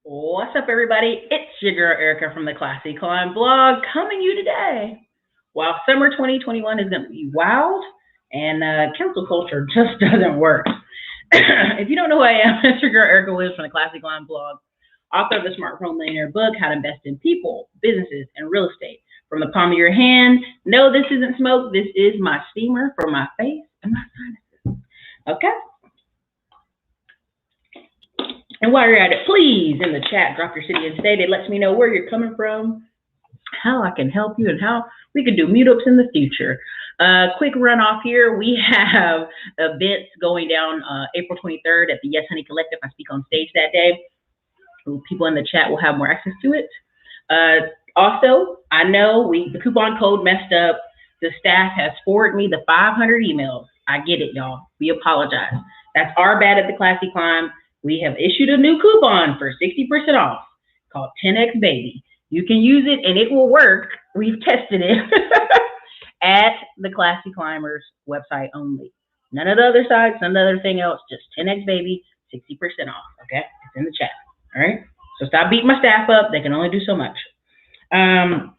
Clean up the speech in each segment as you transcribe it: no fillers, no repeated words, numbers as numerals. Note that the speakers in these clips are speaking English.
What's up, everybody? It's your girl Erica from the Classy Climb blog coming you today. While summer 2021 is going to be wild and cancel culture just doesn't work. If you don't know who I am, it's your girl Erica Williams from the Classy Climb blog, author of the Smart Home Millionaire book, How to Invest in People, Businesses, and Real Estate. From the palm of your hand, no, this isn't smoke. This is my steamer for my face and my sinuses. Okay? And while you're at it, please, in the chat, drop your city and state. It lets me know where you're coming from, how I can help you, and how we can do meetups in the future. Quick run off here. We have events going down April 23rd at the Yes Honey Collective. I speak on stage that day. People in the chat will have more access to it. Also, I know the coupon code messed up. The staff has forwarded me the 500 emails. I get it, y'all. We apologize. That's our bad at the Classy Climb. We have issued a new coupon for 60% off called 10X Baby. You can use it and it will work. We've tested it at the Classy Climbers website only. None of the other sites, none of the other thing else, just 10X Baby, 60% off, okay? It's in the chat, all right? So stop beating my staff up. They can only do so much. And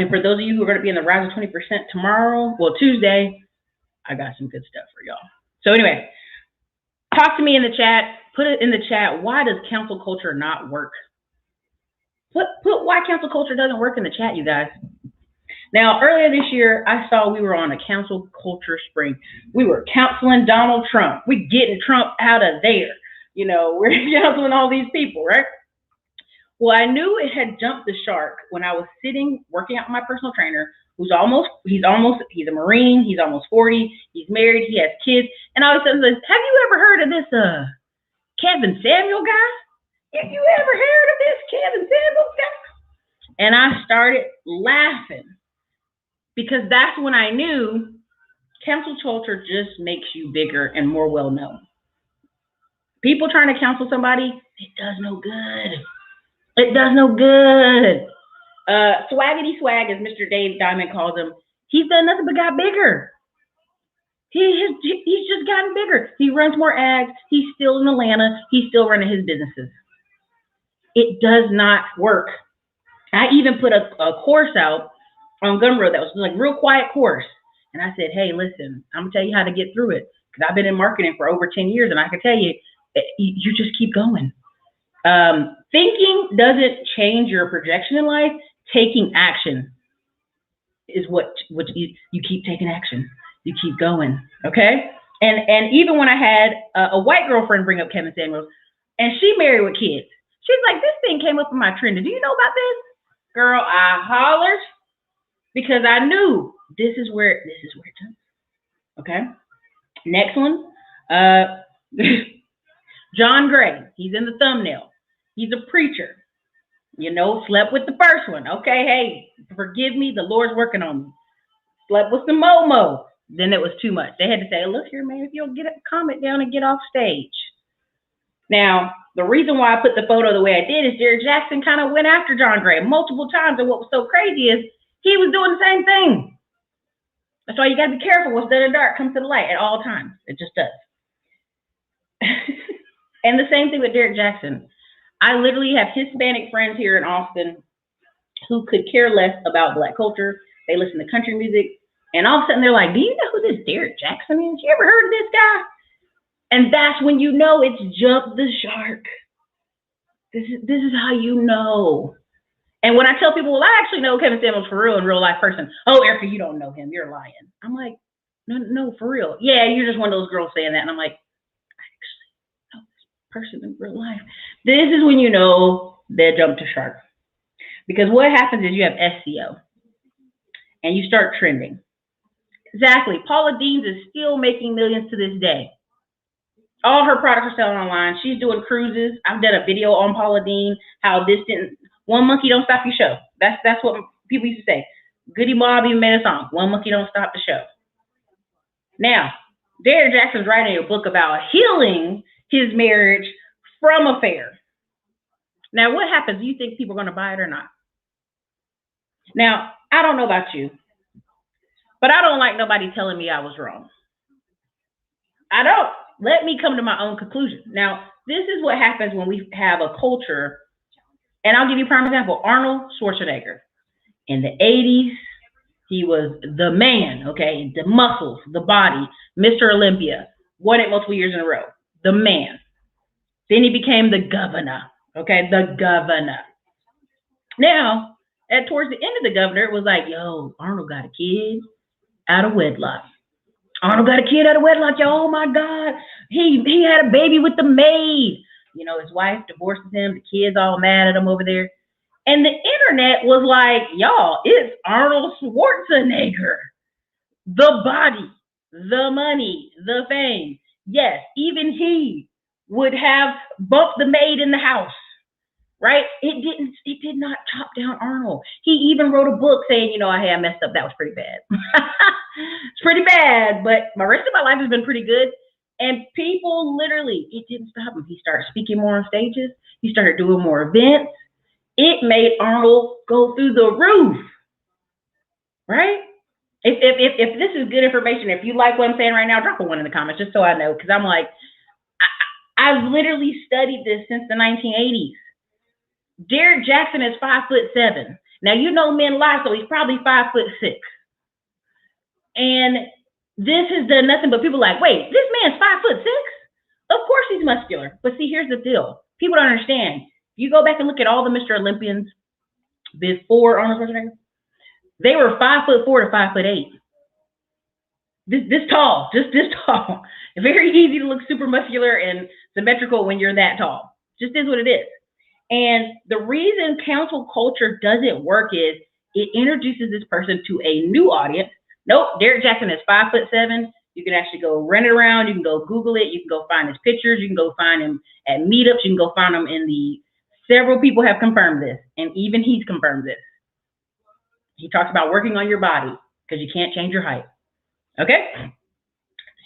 for those of you who are going to be in the Rise of 20% tomorrow, well, Tuesday, I got some good stuff for y'all. So anyway, talk to me in the chat. Put it in the chat. Why does cancel culture not work? Put why cancel culture doesn't work in the chat, you guys. Now, earlier this year, I saw we were on a cancel culture spree. We were counseling Donald Trump. We're getting Trump out of there. You know, we're counseling all these people, right? Well, I knew it had jumped the shark when I was sitting, working out with my personal trainer, he's a Marine, he's almost 40, he's married, he has kids, and all of a sudden says, have you ever heard of this Kevin Samuel guy? Have you ever heard of this Kevin Samuel guy? And I started laughing because that's when I knew cancel culture just makes you bigger and more well known. People trying to cancel somebody, it does no good. It does no good. Swaggity swag, as Mr. Dave Diamond calls him, he's done nothing but got bigger. He's just gotten bigger. He runs more ads. He's still in Atlanta. He's still running his businesses. It does not work. I even put a course out on Gumroad that was like a real quiet course. And I said, hey, listen, I'm going to tell you how to get through it. Because I've been in marketing for over 10 years, and I can tell you, you just keep going. Thinking doesn't change your projection in life. Taking action is what you keep taking action. You keep going, okay? And even when I had a white girlfriend bring up Kevin Samuels, and she married with kids, she's like, this thing came up in my trend. Do you know about this? Girl, I hollered because I knew this is where it jumps. Okay? Next one, John Gray. He's in the thumbnail. He's a preacher. You know, slept with the first one. Okay, hey, forgive me. The Lord's working on me. Slept with some Momo. Then it was too much. They had to say, look here, man, if you'll get a comment down and get off stage. Now, the reason why I put the photo the way I did is Derrick Jaxn kind of went after John Gray multiple times. And what was so crazy is he was doing the same thing. That's why you got to be careful. What's done in the dark comes to the light at all times. It just does. And the same thing with Derrick Jaxn. I literally have Hispanic friends here in Austin who could care less about Black culture. They listen to country music. And all of a sudden they're like, do you know who this Derrick Jaxn is? You ever heard of this guy? And that's when you know it's jumped the shark. This is how you know. And when I tell people, well, I actually know Kevin Samuels for real in real life person. Oh, Erica, you don't know him. You're lying. I'm like, no, for real. Yeah, you're just one of those girls saying that. And I'm like, person in real life. This is when you know they jumped to shark. Because what happens is you have SEO and you start trending. Exactly. Paula Deen is still making millions to this day. All her products are selling online. She's doing cruises. I've done a video on Paula Deen, how this didn't, one monkey don't stop your show. That's what people used to say. Goody Mob even made a song, one monkey don't stop the show. Now, Derrick Jaxn's writing a book about healing his marriage from affair. Now, what happens? Do you think people are going to buy it or not? Now, I don't know about you, but I don't like nobody telling me I was wrong. I don't. Let me come to my own conclusion. Now, this is what happens when we have a culture And I'll give you a prime example. Arnold Schwarzenegger. In the 80s, he was the man, okay? The muscles, the body, Mr. Olympia. Won it multiple years in a row. The man. Then he became the governor, okay? The governor. Now, towards the end of the governor, it was like, yo, Arnold got a kid out of wedlock. Arnold got a kid out of wedlock, yo. Oh my God. He had a baby with the maid. You know, his wife divorces him. The kid's all mad at him over there. And the internet was like, y'all, it's Arnold Schwarzenegger. The body, the money, the fame. Yes, even he would have bumped the maid in the house. Right? It did not chop down Arnold. He even wrote a book saying, you know, hey, I messed up. That was pretty bad. It's pretty bad, but my rest of my life has been pretty good. And people literally, it didn't stop him. He started speaking more on stages. He started doing more events. It made Arnold go through the roof. Right? If this is good information, if you like what I'm saying right now, drop a 1 in the comments just so I know. Because I'm like, I've literally studied this since the 1980s. Derrick Jackson is 5'7". Now you know men lie, so he's probably 5'6". And this has done nothing but people like, wait, this man's 5'6"? Of course he's muscular. But see, here's the deal. People don't understand. You go back and look at all the Mr. Olympians before Arnold Schwarzenegger. They were 5'4" to 5'8". This tall, just this tall. Very easy to look super muscular and symmetrical when you're that tall. Just is what it is. And the reason cancel culture doesn't work is it introduces this person to a new audience. Nope, Derrick Jackson is 5'7". You can actually go run it around. You can go Google it. You can go find his pictures. You can go find him at meetups. You can go find him in the, several people have confirmed this. And even he's confirmed this. He talks about working on your body because you can't change your height. Okay?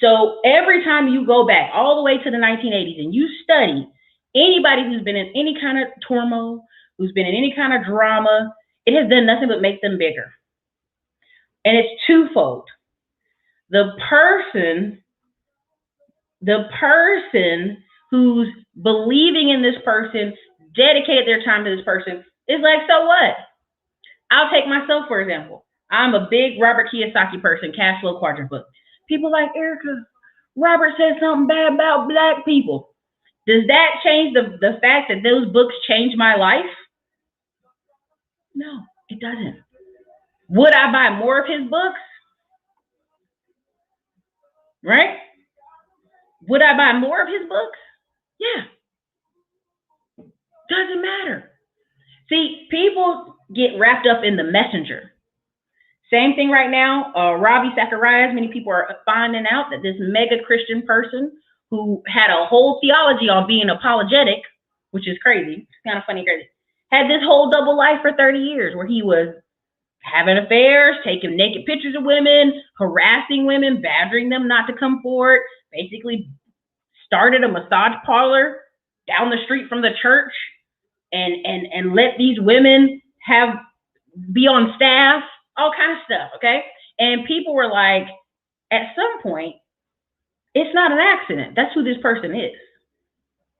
So every time you go back all the way to the 1980s and you study anybody who's been in any kind of turmoil, who's been in any kind of drama, it has done nothing but make them bigger. And it's twofold. The person who's believing in this person, dedicated their time to this person, is like, so what? I'll take myself, for example. I'm a big Robert Kiyosaki person, Cash Flow Quadrant book. People like, Erica, Robert said something bad about Black people. Does that change the fact that those books changed my life? No, it doesn't. Would I buy more of his books? Right? Would I buy more of his books? Yeah. Doesn't matter. See, people get wrapped up in the messenger. Same thing right now. Ravi Zacharias, many people are finding out that this mega Christian person who had a whole theology on being apologetic, which is crazy, it's kind of funny, crazy, had this whole double life for 30 years where he was having affairs, taking naked pictures of women, harassing women, badgering them not to come forward, basically started a massage parlor down the street from the church and let these women be on staff, all kinds of stuff, okay? And people were like, at some point, it's not an accident. That's who this person is.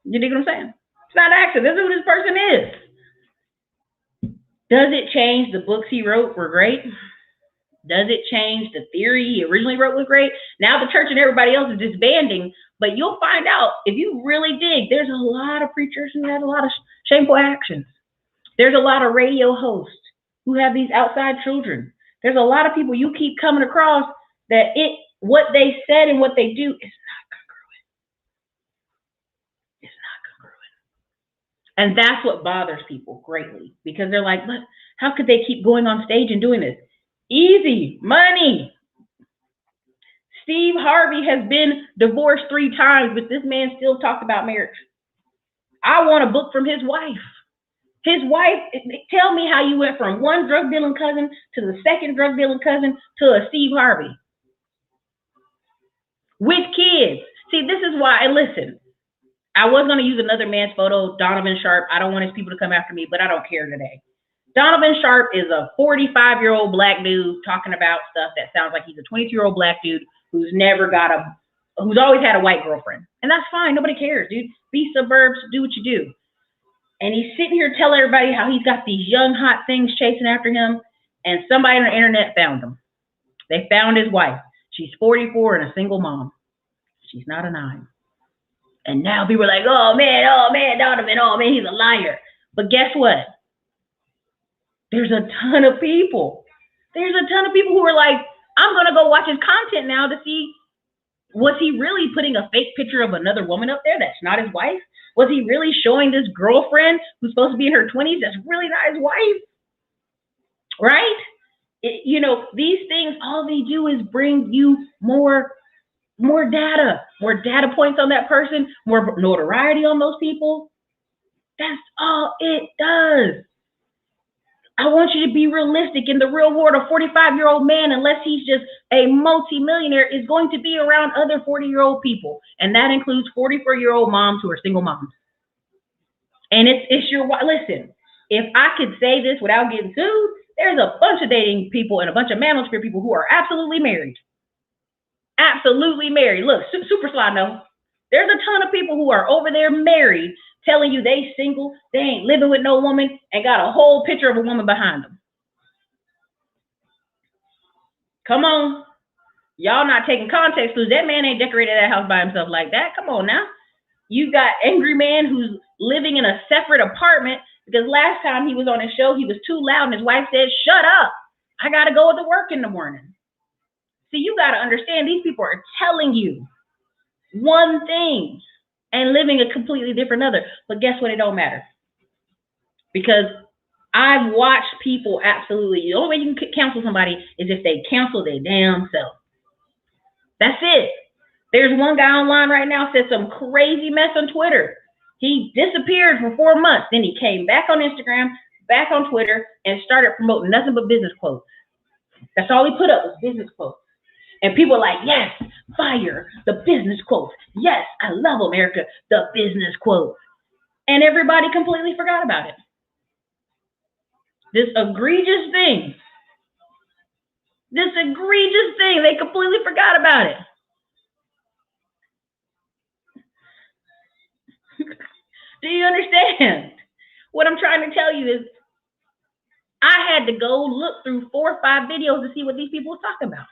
You dig what I'm saying? It's not an accident. That's who this person is. Does it change the books he wrote were great? Does it change the theory he originally wrote was great? Now the church and everybody else is disbanding, but you'll find out, if you really dig, there's a lot of preachers who had a lot of shameful actions. There's a lot of radio hosts who have these outside children. There's a lot of people you keep coming across that what they said and what they do is not congruent. It's not congruent. And that's what bothers people greatly, because they're like, but how could they keep going on stage and doing this? Easy money. Steve Harvey has been divorced 3 times, but this man still talks about marriage. I want a book from his wife. His wife, tell me how you went from one drug dealing cousin to the second drug dealing cousin to a Steve Harvey. With kids. See, this is why, and listen, I was going to use another man's photo, Donovan Sharp. I don't want his people to come after me, but I don't care today. Donovan Sharp is a 45-year-old Black dude talking about stuff that sounds like he's a 22-year-old Black dude who's always had a white girlfriend. And that's fine. Nobody cares, dude. Be suburbs, do what you do. And he's sitting here telling everybody how he's got these young, hot things chasing after him. And somebody on the internet found him. They found his wife. She's 44 and a single mom. She's not a 9. And now people are like, oh man, Donovan, oh man, he's a liar. But guess what? There's a ton of people. There's a ton of people who are like, I'm going to go watch his content now to see, was he really putting a fake picture of another woman up there that's not his wife? Was he really showing this girlfriend who's supposed to be in her 20s that's really not his wife? Right? You know, these things, all they do is bring you more data points on that person, more notoriety on those people. That's all it does. I want you to be realistic. In the real world, a 45-year-old man, unless he's just a multi-millionaire, is going to be around other 40-year-old people. And that includes 44-year-old moms who are single moms. And it's your, listen, if I could say this without getting sued, there's a bunch of dating people and a bunch of manosphere people who are absolutely married. Absolutely married. Look, super slide no. There's a ton of people who are over there married, telling you they single, they ain't living with no woman, and got a whole picture of a woman behind them. Come on. Y'all not taking context clues. That man ain't decorated that house by himself like that. Come on now. You got angry man who's living in a separate apartment because last time he was on his show, he was too loud and his wife said, shut up. I got to go to work in the morning. See, you got to understand these people are telling you one thing and living a completely different other. But guess what? It don't matter. Because I've watched people absolutely, the only way you can counsel somebody is if they counsel their damn self. That's it. There's one guy online right now said some crazy mess on Twitter. He disappeared for 4 months. Then he came back on Instagram, back on Twitter, and started promoting nothing but business quotes. That's all he put up was business quotes. And people are like, yes, fire, the business quotes. Yes, I love America, the business quotes. And everybody completely forgot about it. This egregious thing, they completely forgot about it. Do you understand? What I'm trying to tell you is I had to go look through 4 or 5 videos to see what these people were talking about.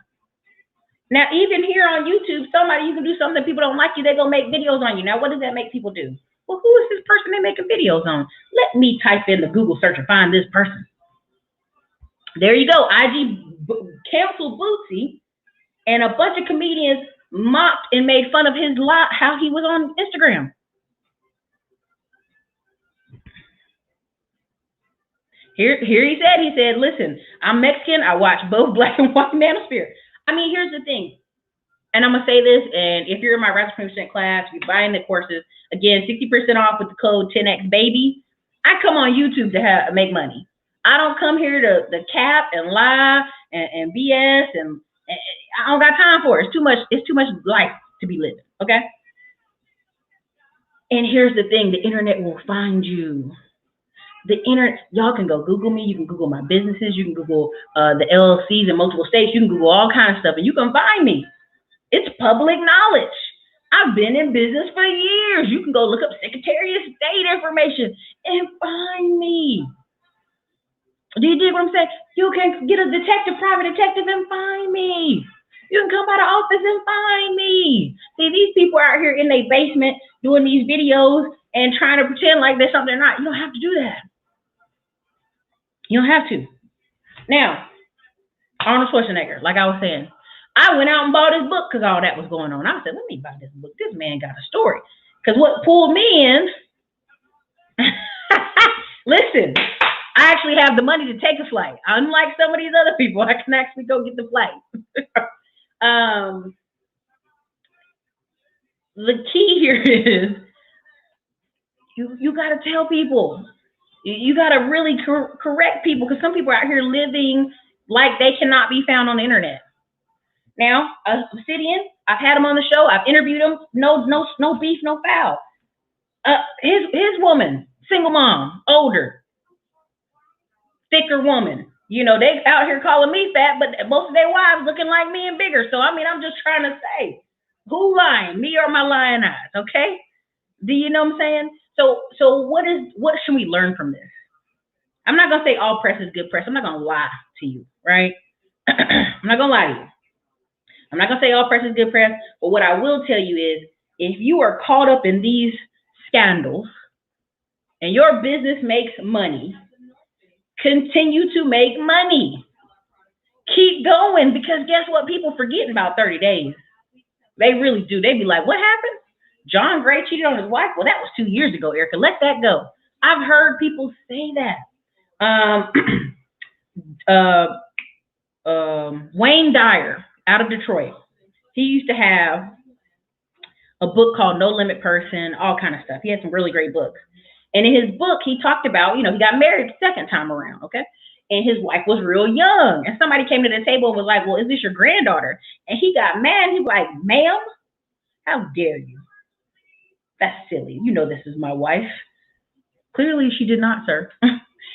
Now, even here on YouTube, you can do something, people don't like you, they're going to make videos on you. Now, what does that make people do? Well, who is this person they're making videos on? Let me type in the Google search and find this person. There you go. IG canceled Bootsy, and a bunch of comedians mocked and made fun of his how he was on Instagram. Here he said, listen, I'm Mexican. I watch both Black and White Manosphere. I mean, here's the thing, and I'm going to say this, and if you're in my Rise to 20% class, if you're buying the courses, again, 60% off with the code 10XBABY. I come on YouTube to make money. I don't come here to cap and lie and BS, and I don't got time for it. It's too much life to be living, okay? And here's the thing, the internet will find you. The internet, y'all can go Google me, you can Google my businesses, you can Google the LLCs in multiple states, you can Google all kinds of stuff, and you can find me. It's public knowledge. I've been in business for years. You can go look up Secretary of State information and find me. Do you dig what I'm saying? You can get a private detective, and find me. You can come by the office and find me. See, these people are out here in their basement doing these videos and trying to pretend like there's something they're not. You don't have to do that. You don't have to. Now, Arnold Schwarzenegger, like I was saying, I went out and bought his book because all that was going on. I said, let me buy this book. This man got a story. Because what pulled me in, listen, I actually have the money to take a flight. Unlike some of these other people, I can actually go get the flight. The key here is you got to tell people. You got to really correct people, because some people are out here living like they cannot be found on the internet. Now, Obsidian, I've had him on the show. I've interviewed him. No beef, no foul. His woman, single mom, older, thicker woman. You know, they out here calling me fat, but most of their wives looking like me and bigger. So, I mean, I'm just trying to say, who lying, me or my lying eyes, okay? Do you know what I'm saying? So what should we learn from this? I'm not gonna say all press is good press. I'm not gonna lie to you, right? I'm not gonna lie to you. I'm not gonna say all press is good press, but what I will tell you is if you are caught up in these scandals and your business makes money, continue to make money. Keep going, because guess what? People forget in about 30 days. They really do. They be like, what happened? John Gray cheated on his wife? Well, that was 2 years ago, Erica. Let that go. I've heard people say that. Wayne Dyer out of Detroit. He used to have a book called No Limit Person, all kind of stuff. He had some really great books. And in his book, he talked about, he got married the second time around, okay? And his wife was real young. And somebody came to the table and was like, well, is this your granddaughter? And he got mad. He was like, ma'am, how dare you? That's silly. You know this is my wife. Clearly, she did not, sir.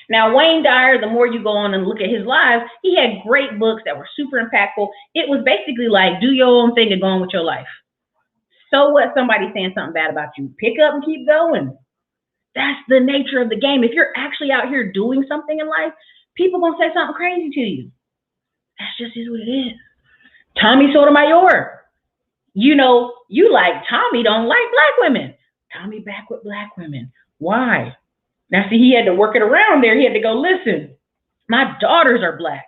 Now, Wayne Dyer, the more you go on and look at his lives, he had great books that were super impactful. It was basically like, do your own thing and go on with your life. So what? Somebody saying something bad about you, pick up and keep going. That's the nature of the game. If you're actually out here doing something in life, people gonna say something crazy to you. That's just is what it is. Tommy Sotomayor. You like Tommy don't like black women. Tommy back with black women. Why? Now see, he had to work it around there. He had to go, listen, my daughters are black.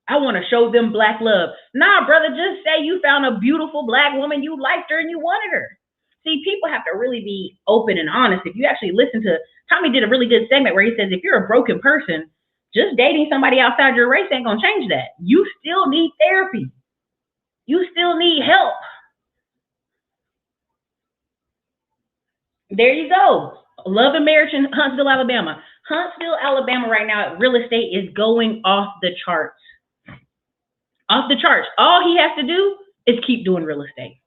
I want to show them black love. Nah, brother, just say you found a beautiful black woman, you liked her and you wanted her. See, people have to really be open and honest. If you actually listen to, Tommy did a really good segment where he says, if you're a broken person, just dating somebody outside your race ain't gonna change that. You still need therapy. You still need help. There you go. Love and Marriage in Huntsville, Alabama. Huntsville, Alabama right now, real estate is going off the charts. Off the charts. All he has to do is keep doing real estate.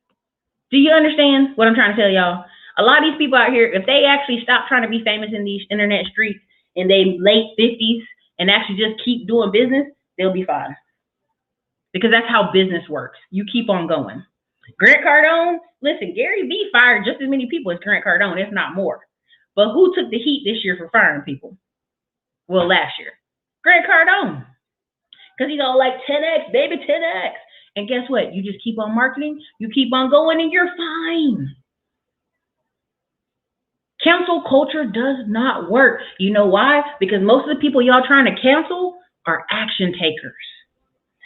Do you understand what I'm trying to tell y'all? A lot of these people out here, if they actually stop trying to be famous in these internet streets in their late 50s and actually just keep doing business, they'll be fine. Because that's how business works. You keep on going. Grant Cardone, listen, Gary Vee fired just as many people as Grant Cardone, if not more. But who took the heat this year for firing people? Well, last year. Grant Cardone. Because he's all like 10X, baby, 10X. And guess what? You just keep on marketing, you keep on going, and you're fine. Cancel culture does not work. You know why? Because most of the people y'all trying to cancel are action takers.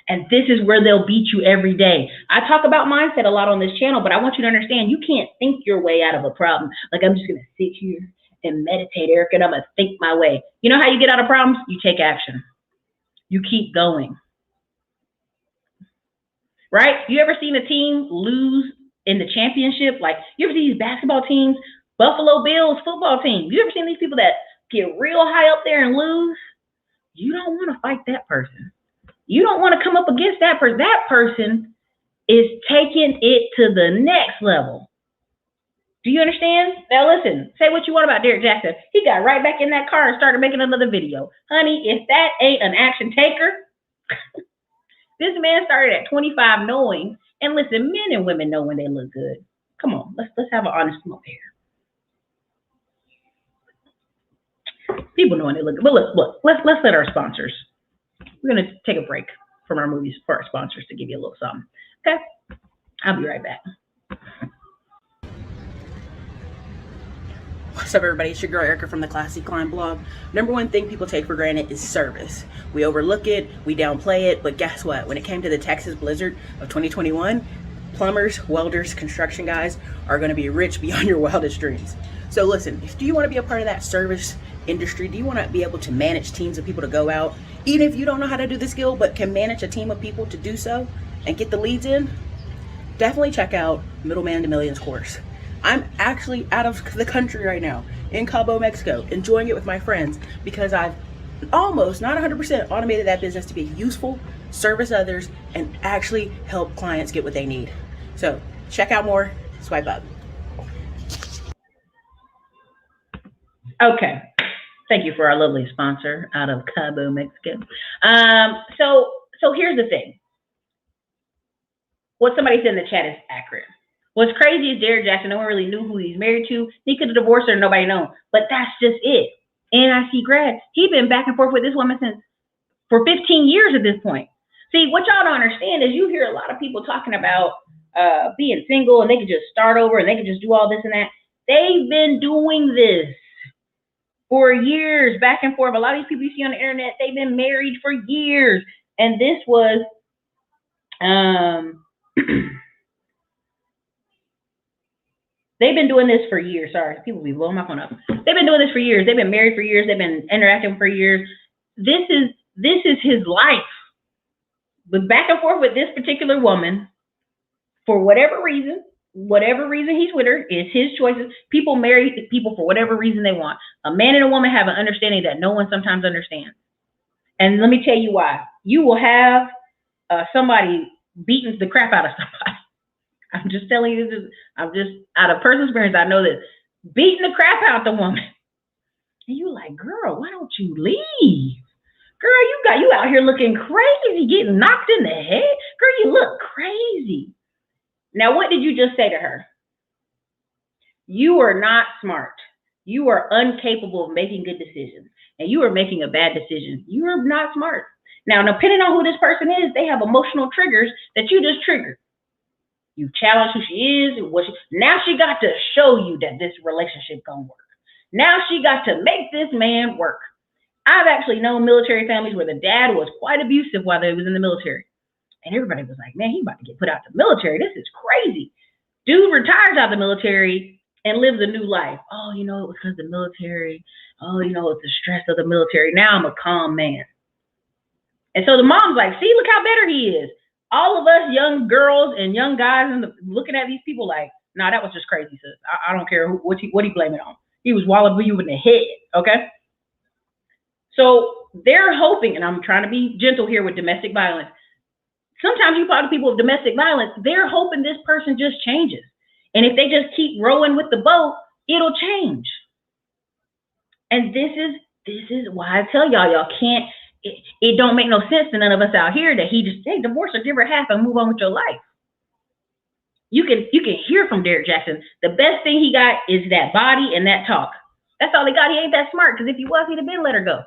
And this is where they'll beat you every day. I talk about mindset a lot on this channel, but I want you to understand you can't think your way out of a problem. Like, I'm just going to sit here and meditate, Erica, and I'm going to think my way. You know how you get out of problems? You take action. You keep going. Right? You ever seen a team lose in the championship? Like, you ever see these basketball teams, Buffalo Bills football team? You ever seen these people that get real high up there and lose? You don't want to fight that person. You don't want to come up against that person. That person is taking it to the next level. Do you understand? Now listen, say what you want about Derrick Jackson. He got right back in that car and started making another video. Honey, if that ain't an action taker, this man started at 25 knowing, and listen, men and women know when they look good. Come on, let's have an honest moment here. People know when they look good. But look, let's let our sponsors. We're going to take a break from our movies for our sponsors to give you a little something. Okay? I'll be right back. What's up, everybody? It's your girl Erica from the Classy Climb blog. Number one thing people take for granted is service. We overlook it, we downplay it, but guess what? When it came to the Texas blizzard of 2021, plumbers, welders, construction guys are going to be rich beyond your wildest dreams. So listen, do you want to be a part of that service industry? Do you want to be able to manage teams of people to go out, even if you don't know how to do the skill, but can manage a team of people to do so and get the leads in? Definitely check out Middleman to Millions course. I'm actually out of the country right now in Cabo, Mexico, enjoying it with my friends because I've almost, not 100%, automated that business to be useful, service others, and actually help clients get what they need. So check out more, swipe up. Okay. Thank you for our lovely sponsor out of Cabo, Mexico. So here's the thing. What somebody said in the chat is accurate. What's crazy is Derrick Jaxn, no one really knew who he's married to. He could have divorced her, nobody known. But that's just it. NIC grad. He's been back and forth with this woman for 15 years at this point. See, what y'all don't understand is you hear a lot of people talking about being single and they could just start over and they could just do all this and that. They've been doing this for years, back and forth. A lot of these people you see on the internet, they've been married for years. And this was, they've been doing this for years. Sorry, people be blowing my phone up. They've been doing this for years. They've been married for years. They've been interacting for years. This is his life. But back and forth with this particular woman, for whatever reason he's with her, is his choices. People marry people for whatever reason they want. A man and a woman have an understanding that no one sometimes understands. And let me tell you why. You will have somebody beating the crap out of somebody. I'm just telling you this. I'm just out of personal experience. I know that beating the crap out the woman. And you like, girl, why don't you leave? Girl, you out here looking crazy, getting knocked in the head. Girl, you look crazy. Now, what did you just say to her? You are not smart. You are incapable of making good decisions. And you are making a bad decision. You are not smart. Now, depending on who this person is, they have emotional triggers that you just triggered. You challenge who she is. Now she got to show you that this relationship gonna work. Now she got to make this man work. I've actually known military families where the dad was quite abusive while they was in the military. And everybody was like, man, he about to get put out the military. This is crazy. Dude retires out of the military and lives a new life. Oh, it was because of the military. Oh, it's the stress of the military. Now I'm a calm man. And so the mom's like, see, look how better he is. All of us young girls and young guys looking at these people like, nah, that was just crazy, sis. I don't care what he blame it on. He was walloping you in the head, okay? So they're hoping, and I'm trying to be gentle here with domestic violence. Sometimes you talk to people with domestic violence, they're hoping this person just changes. And if they just keep rowing with the boat, it'll change. And this is why I tell y'all can't, it don't make no sense to none of us out here that hey, divorce or give her half and move on with your life. You can hear from Derrick Jaxn. The best thing he got is that body and that talk. That's all he got. He ain't that smart, because if he was, he'd have been let her go.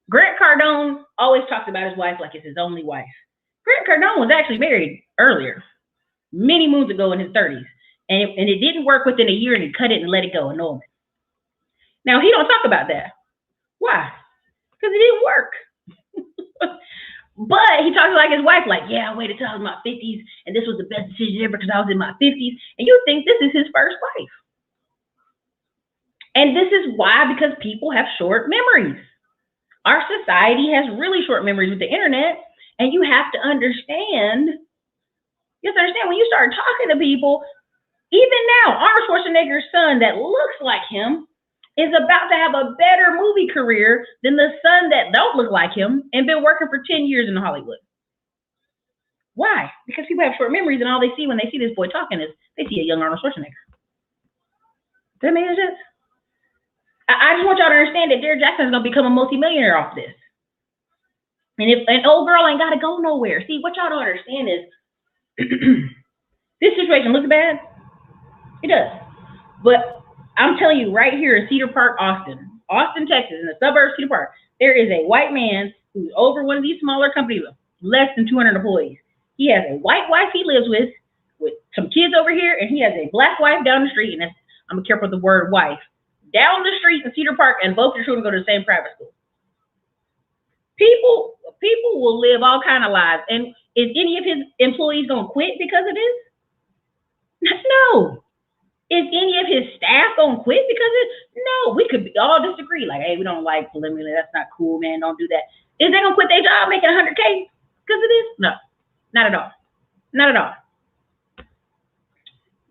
Grant Cardone always talks about his wife like it's his only wife. Grant Cardone was actually married earlier, many moons ago in his 30s. And it didn't work within a year, and he cut it and let it go, annulment. Now, he don't talk about that. Why? Because it didn't work. But he talks like his wife, like, yeah, I waited till I was in my 50s, and this was the best decision ever because I was in my 50s. And you think this is his first wife. And this is why, because people have short memories. Our society has really short memories with the internet, and you have to understand when you start talking to people, even now, Arnold Schwarzenegger's son that looks like him is about to have a better movie career than the son that don't look like him and been working for 10 years in Hollywood. Why? Because people have short memories, and all they see when they see this boy talking is they see a young Arnold Schwarzenegger. Does that make sense? I just want y'all to understand that Derrick Jaxn is going to become a multimillionaire off this. And if an old girl ain't got to go nowhere. See, what y'all don't understand is this situation looks bad. It does. But I'm telling you, right here in Cedar Park, Austin, Texas, in the suburbs of Cedar Park, there is a white man who's over one of these smaller companies, less than 200 employees. He has a white wife he lives with some kids over here, and he has a black wife down the street, and I'm careful with the word wife, down the street in Cedar Park, and both their children go to the same private school. People will live all kind of lives. And is any of his employees going to quit because of this? No. Is any of his staff going to quit because of it? No. We could all disagree. Like, hey, we don't like polygamy. That's not cool, man. Don't do that. Is they going to quit their job making $100K because of this? No. Not at all. Not at all.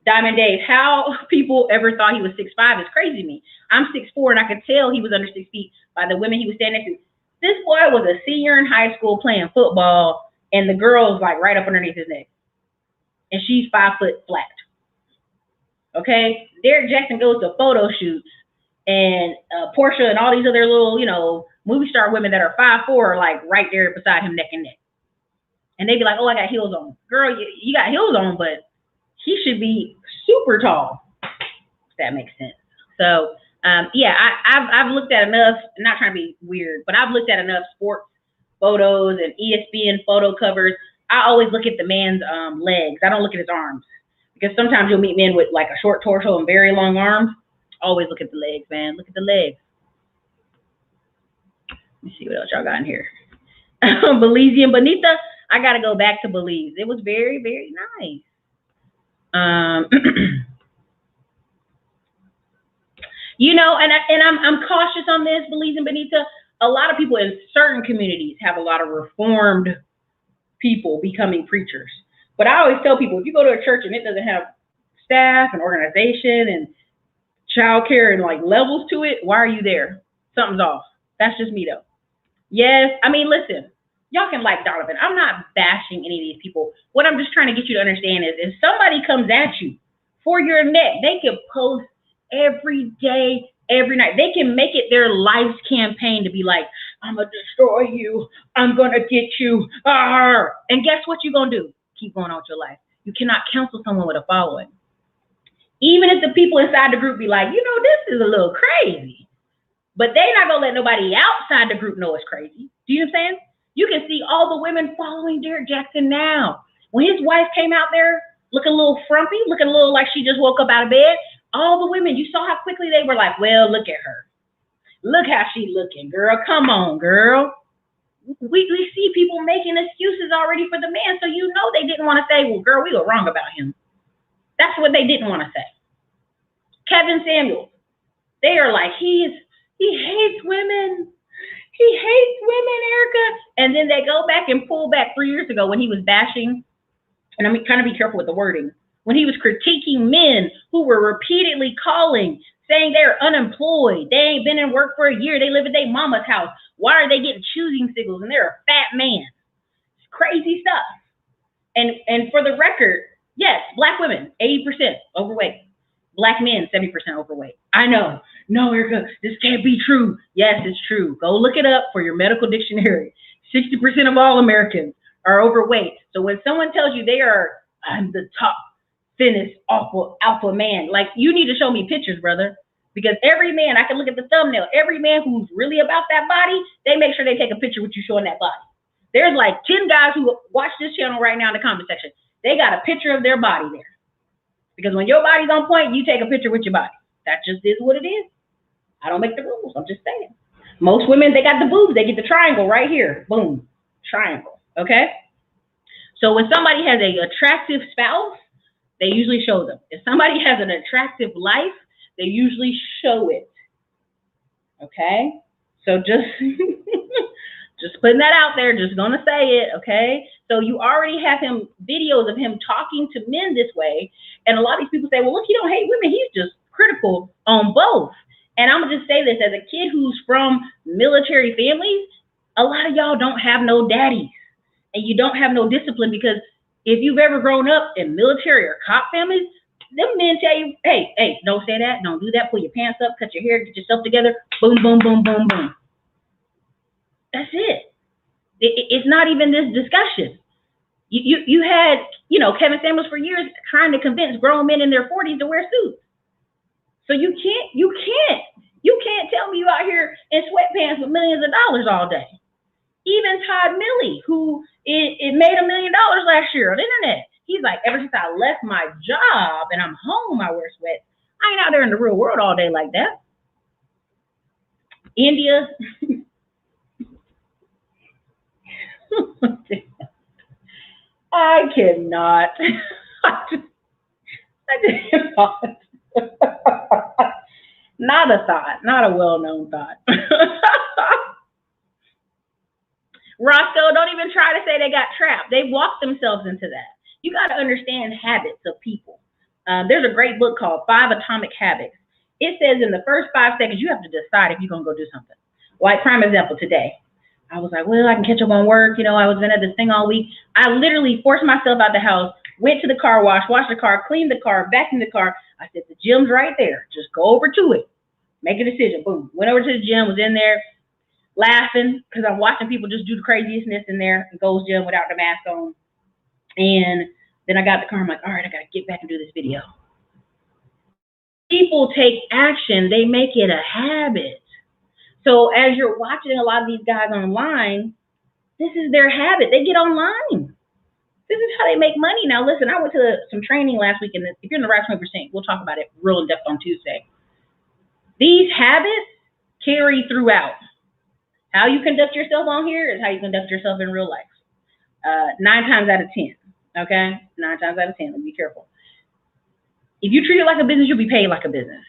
Diamond Dave, how people ever thought he was 6'5" is crazy to me. I'm 6'4", and I could tell he was under 6 feet by the women he was standing next to. This boy was a senior in high school playing football, and the girl's like right up underneath his neck. And she's 5 foot flat. Okay? Derrick Jaxn goes to photo shoots, and Portia and all these other little, movie star women that are 5'4" are like right there beside him neck and neck. And they be like, oh, I got heels on. Girl, you got heels on, but he should be super tall, if that makes sense. So, yeah, I've looked at enough, I'm not trying to be weird, but I've looked at enough sports photos and ESPN photo covers. I always look at the man's legs. I don't look at his arms. Because sometimes you'll meet men with like a short torso and very long arms. Always look at the legs, man. Look at the legs. Let me see what else y'all got in here. Belize and Bonita. I got to go back to Belize. It was very, very nice. You know, and I'm cautious on this, Belize and Bonita. A lot of people in certain communities have a lot of reformed people becoming preachers. But I always tell people, if you go to a church and it doesn't have staff and organization and childcare and like levels to it, why are you there? Something's off. That's just me though. Yes, I mean, listen, y'all can like Donovan. I'm not bashing any of these people. What I'm just trying to get you to understand is if somebody comes at you for your neck, they can post every day, every night. They can make it their life's campaign to be like, I'm going to destroy you. I'm going to get you. Arr! And guess what you're going to do? Keep going on with your life. You cannot counsel someone with a following. Even if the people inside the group be like, you know, this is a little crazy. But they're not going to let nobody outside the group know it's crazy. Do you know what I'm saying? You can see all the women following Derrick Jaxn now. When his wife came out there looking a little frumpy, looking a little like she just woke up out of bed, all the women, you saw how quickly they were like, well, look at her. Look how she looking, girl. Come on, girl. We see people making excuses already for the man, so you know they didn't want to say, well, girl, we were wrong about him. That's what they didn't want to say. Kevin Samuels, they are like, he hates women. He hates women, Erica. And then they go back and pull back 3 years ago when he was bashing, and I'm trying to be careful with the wording, when he was critiquing men who were repeatedly calling, saying they're unemployed, they ain't been in work for a year, they live at their mama's house. Why are they getting choosing signals and they're a fat man? It's crazy stuff. And for the record, yes, black women, 80% overweight. Black men, 70% overweight. I know. No, Erica, this can't be true. Yes, it's true. Go look it up for your medical dictionary. 60% of all Americans are overweight. So when someone tells you they are, I'm the top, thinnest, awful alpha man, like you need to show me pictures, brother. Because every man, I can look at the thumbnail, every man who's really about that body, they make sure they take a picture with you showing that body. There's like 10 guys who watch this channel right now in the comment section. They got a picture of their body there. Because when your body's on point, you take a picture with your body. That just is what it is. I don't make the rules. I'm just saying. Most women, they got the boobs. They get the triangle right here. Boom. Triangle. Okay? So when somebody has an attractive spouse, they usually show them. If somebody has an attractive life, they usually show it. Okay? So just putting that out there, just gonna say it, okay? So you already have videos of him talking to men this way, and a lot of these people say, well, look, he don't hate women, he's just critical on both. And I'm gonna just say this, as a kid who's from military families, a lot of y'all don't have no daddies, and you don't have no discipline, because if you've ever grown up in military or cop families, them men tell you, hey, don't say that, don't do that, pull your pants up, cut your hair, get yourself together, boom, boom, boom, boom, boom. That's it. It's not even this discussion. You had, Kevin Samuels for years trying to convince grown men in their 40s to wear suits. So you can't tell me you out here in sweatpants with millions of dollars all day. Even Todd Milley, who it made $1 million last year on the internet. He's like, ever since I left my job and I'm home, I wear sweats. I ain't out there in the real world all day like that. India. I cannot. I cannot. Not a thought, not a well-known thought. Roscoe, don't even try to say they got trapped. They walked themselves into that. You got to understand habits of people. There's a great book called 5 Atomic Habits. It says in the first 5 seconds, you have to decide if you're going to go do something. Like, prime example, today. I was like, well, I can catch up on work. I was been at this thing all week. I literally forced myself out the house, went to the car wash, washed the car, cleaned the car, back in the car. I said, the gym's right there. Just go over to it. Make a decision. Boom. Went over to the gym, was in there laughing because I'm watching people just do the craziest in there, the Gold's Gym without the mask on. And Then I got in the car. I'm like, all right, I got to get back and do this video. People take action. They make it a habit. So as you're watching a lot of these guys online, this is their habit. They get online. This is how they make money. Now, listen, I went to some training last week, and if you're in the right 20%, we'll talk about it real in depth on Tuesday. These habits carry throughout. How you conduct yourself on here is how you conduct yourself in real life. 9 times out of 10, okay? 9 times out of 10, be careful. If you treat it like a business, you'll be paid like a business.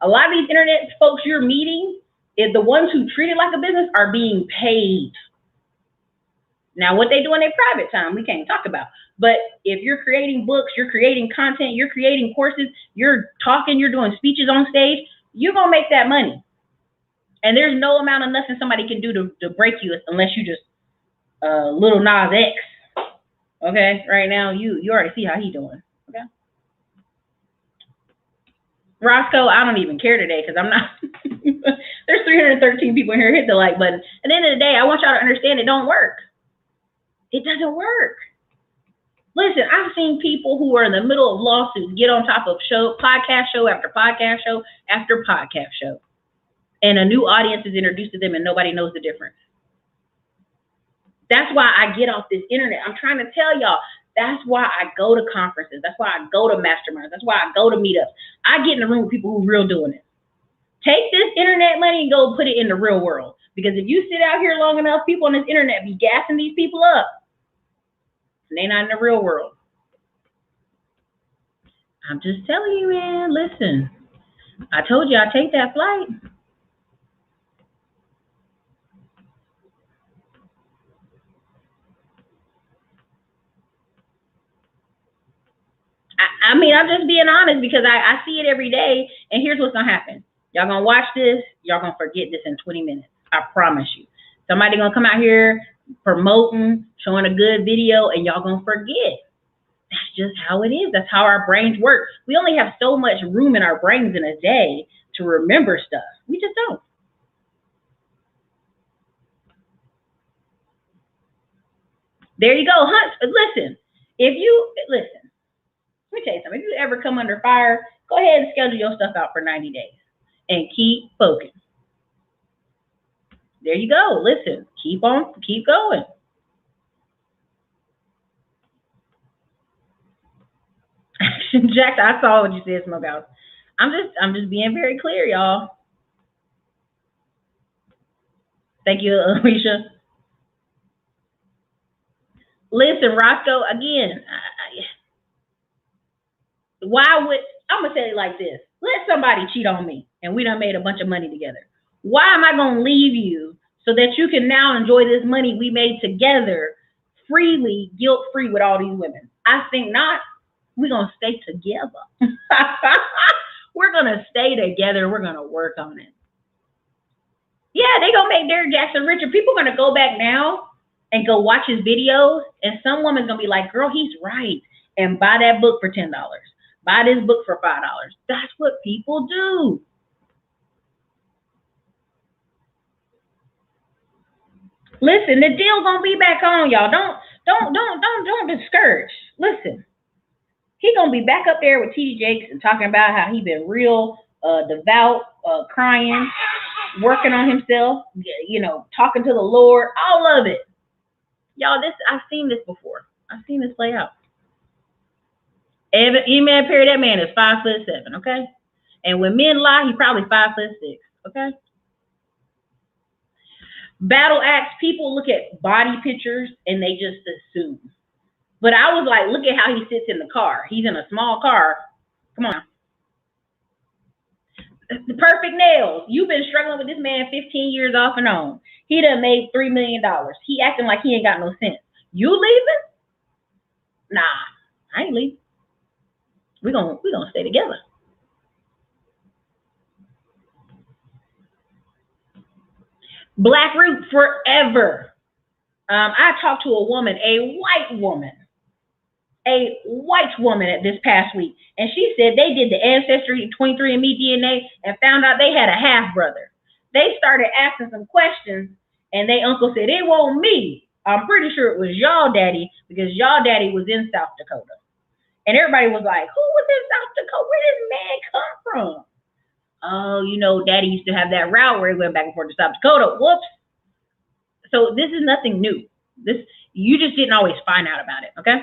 A lot of these internet folks you're meeting, is the ones who treat it like a business are being paid. Now, what they do in their private time, we can't talk about. But if you're creating books, you're creating content, you're creating courses, you're talking, you're doing speeches on stage, you're going to make that money. And there's no amount of nothing somebody can do to break you unless you just Little Nas X. Okay? Right now, you already see how he doing. Okay? Roscoe, I don't even care today because I'm not. There's 313 people here. Hit the like button. At the end of the day, I want y'all to understand it don't work. It doesn't work. Listen, I've seen people who are in the middle of lawsuits get on top of podcast show after podcast show after podcast show. And a new audience is introduced to them and nobody knows the difference. That's why I get off this internet. I'm trying to tell y'all, that's why I go to conferences. That's why I go to masterminds. That's why I go to meetups. I get in the room with people who are real doing it. Take this internet money and go put it in the real world. Because if you sit out here long enough, people on this internet be gassing these people up. And they're not in the real world. I'm just telling you, man, listen. I told you I'd take that flight. I mean, I'm just being honest because I see it every day. And here's what's going to happen. Y'all going to watch this. Y'all going to forget this in 20 minutes. I promise you. Somebody going to come out here promoting, showing a good video, and y'all going to forget. That's just how it is. That's how our brains work. We only have so much room in our brains in a day to remember stuff. We just don't. There you go. Hunt. Listen, let me tell you something. If you ever come under fire, go ahead and schedule your stuff out for 90 days and keep focused. There you go. Listen, keep going. Jack, I saw what you said, Smokehouse. I'm just being very clear, y'all. Thank you, Alicia. Listen, Roscoe, again, I'm gonna say it like this. Let somebody cheat on me and we done made a bunch of money together. Why am I gonna leave you so that you can now enjoy this money we made together freely, guilt-free with all these women? I think not. We're gonna stay together. We're gonna stay together. We're gonna work on it. Yeah, they gonna make Derrick Jackson richer. People are gonna go back now and go watch his videos, and some woman's gonna be like, girl, he's right, and buy that book for $10. Buy this book for $5. That's what people do. Listen, the deal gonna be back on, y'all. Don't discourage. Listen, he gonna be back up there with TD Jakes and talking about how he been real devout, crying, working on himself, talking to the Lord, all of it. Y'all, I've seen this before. I've seen this play out. Amen, Perry, that man is 5'7", okay? And when men lie, he's probably 5'6", okay? Battle axe, people look at body pictures and they just assume. But I was like, look at how he sits in the car. He's in a small car. Come on. The perfect nails. You've been struggling with this man 15 years off and on. He done made $3 million. He acting like he ain't got no sense. You leaving? Nah, I ain't leaving. We're gonna stay together. Blackroot forever. I talked to a woman, a white woman at this past week, and she said they did the Ancestry 23andMe DNA and found out they had a half brother. They started asking some questions, and their uncle said, it wasn't me. I'm pretty sure it was y'all daddy because y'all daddy was in South Dakota. And everybody was like, who was in South Dakota? Where did this man come from? Oh, you know, Daddy used to have that route where he went back and forth to South Dakota. Whoops. So this is nothing new. You just didn't always find out about it, okay?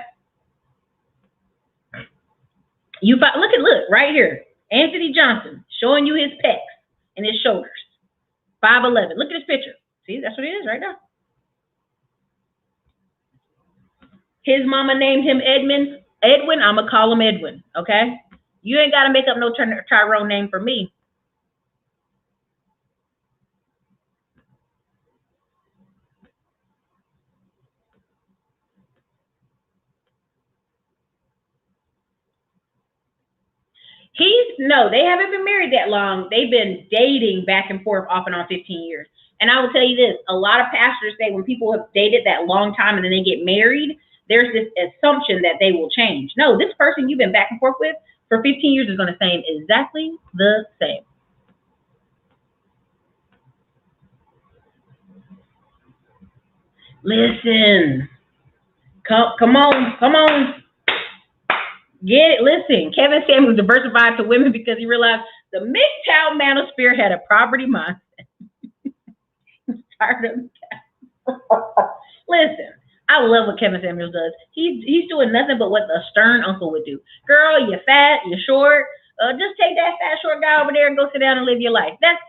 Look, right here. Anthony Johnson showing you his pecs and his shoulders. 5'11". Look at his picture. See, that's what it is right now. His mama named him Edwin. I'm going to call him Edwin, okay? You ain't got to make up no Tyrone name for me. No, they haven't been married that long. They've been dating back and forth off and on 15 years. And I will tell you this, a lot of pastors say when people have dated that long time and then they get married, there's this assumption that they will change. No, this person you've been back and forth with for 15 years is going to stay exactly the same. Listen, come on. Get it. Listen, Kevin Samuels diversified to women because he realized the MGTOW manosphere had a poverty mindset. Listen, I love what Kevin Samuels does. He's doing nothing but what a stern uncle would do. Girl, you're fat, you're short. Just take that fat, short guy over there and go sit down and live your life. That's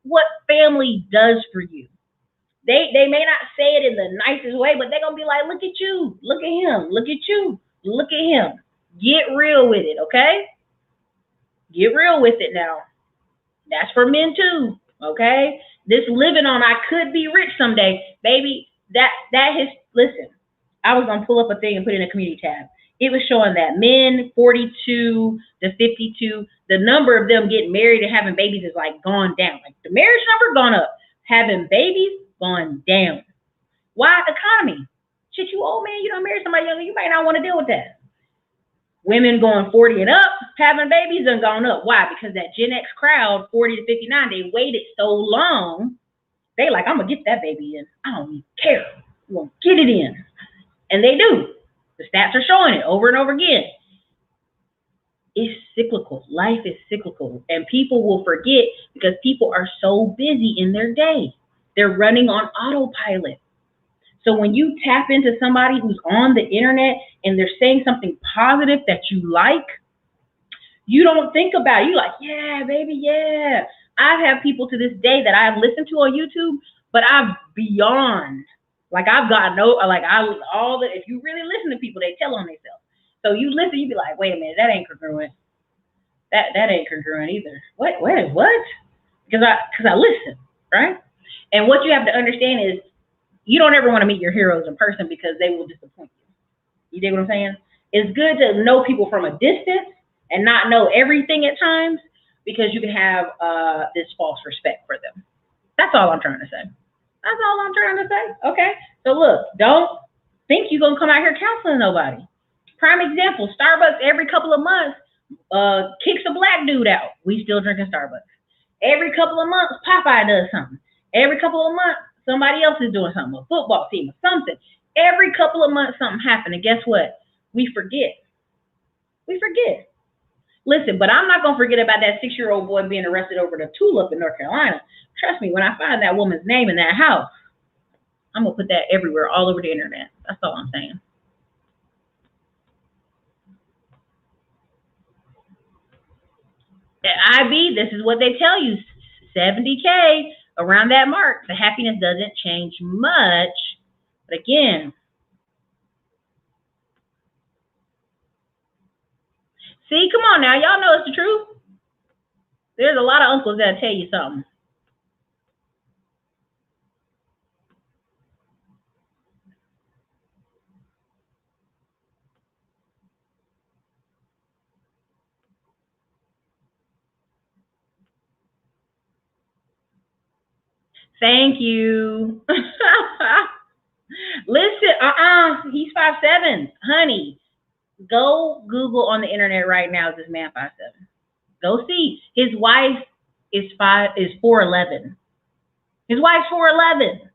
what family does for you. They may not say it in the nicest way, but they're going to be like, look at you. Look at him. Look at you. Look at him. Get real with it, okay? Get real with it now. That's for men too, okay? This living on I could be rich someday, baby, listen, I was going to pull up a thing and put it in a community tab. It was showing that men 42 to 52, the number of them getting married and having babies is like gone down. Like the marriage number gone up, having babies gone down. Why? Economy. Shit, you old man, you don't marry somebody younger, you might not want to deal with that. Women going 40 and up, having babies and gone up. Why? Because that Gen X crowd, 40 to 59, they waited so long. They like, I'm going to get that baby in. I don't even care. I'm going to get it in. And they do. The stats are showing it over and over again. It's cyclical. Life is cyclical. And people will forget because people are so busy in their day. They're running on autopilot. So when you tap into somebody who's on the internet and they're saying something positive that you like, you don't think about it. You're like, yeah, baby, yeah. I've had people to this day that I've listened to on YouTube, but I've beyond, like I've got if you really listen to people, they tell on themselves. So you listen, you be like, wait a minute, that ain't congruent. That ain't congruent either. What? Because I listen, right? And what you have to understand is, you don't ever want to meet your heroes in person because they will disappoint you. You dig what I'm saying? It's good to know people from a distance and not know everything at times because you can have this false respect for them. That's all I'm trying to say. That's all I'm trying to say. Okay? So look, don't think you're going to come out here counseling nobody. Prime example, Starbucks every couple of months kicks a black dude out. We still drinking Starbucks. Every couple of months, Popeye does something. Every couple of months, somebody else is doing something, a football team or something. Every couple of months, something happened. And guess what? We forget. Listen, but I'm not going to forget about that 6-year-old boy being arrested over the tulip in North Carolina. Trust me, when I find that woman's name in that house, I'm going to put that everywhere, all over the internet. That's all I'm saying. At IB, this is what they tell you, 70K. Around that mark, the happiness doesn't change much. But again, see, come on now. Y'all know it's the truth. There's a lot of uncles that'll tell you something. Thank you. Listen, he's 5'7", honey. Go Google on the internet right now. Is this man 5'7"? Go see. His wife is 4'11". His wife's 4'11".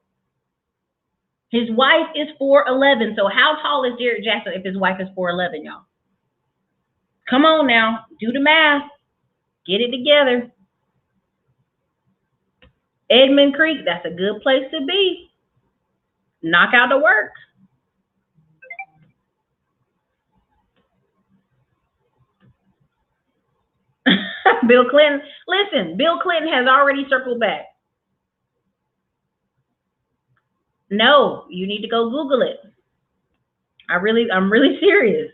His wife is 4'11". So how tall is Derrick Jackson if his wife is 4'11", y'all? Come on now, do the math. Get it together. Edmond Creek, that's a good place to be. Knock out the work. Bill Clinton, listen, Bill Clinton has already circled back. No, you need to go Google it. I'm really serious.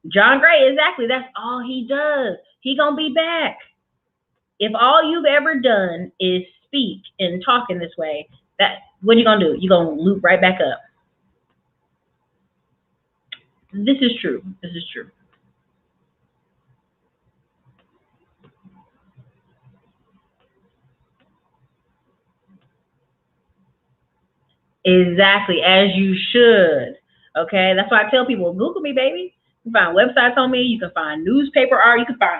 John Gray, exactly. That's all he does. He gonna be back. If all you've ever done is speak and talk in this way, that what are you gonna do? You're gonna loop right back up. This is true. This is true. Exactly, as you should. Okay, that's why I tell people, Google me, baby. You can find websites on me. You can find newspaper art. You can find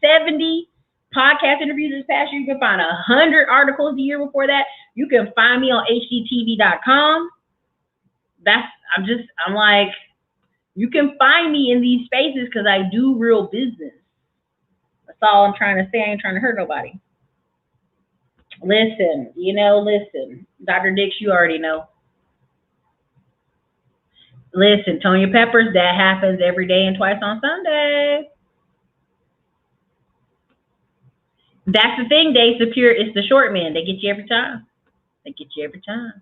70 podcast interviews this past year. You can find 100 articles the year before that. You can find me on hdtv.com. I'm like, you can find me in these spaces because I do real business. That's all I'm trying to say. I ain't trying to hurt nobody. Listen, listen. Dr. Dix, you already know. Listen, Tonya Peppers, that happens every day and twice on Sunday. That's the thing, Dave Sapir. It's the short men. They get you every time. They get you every time.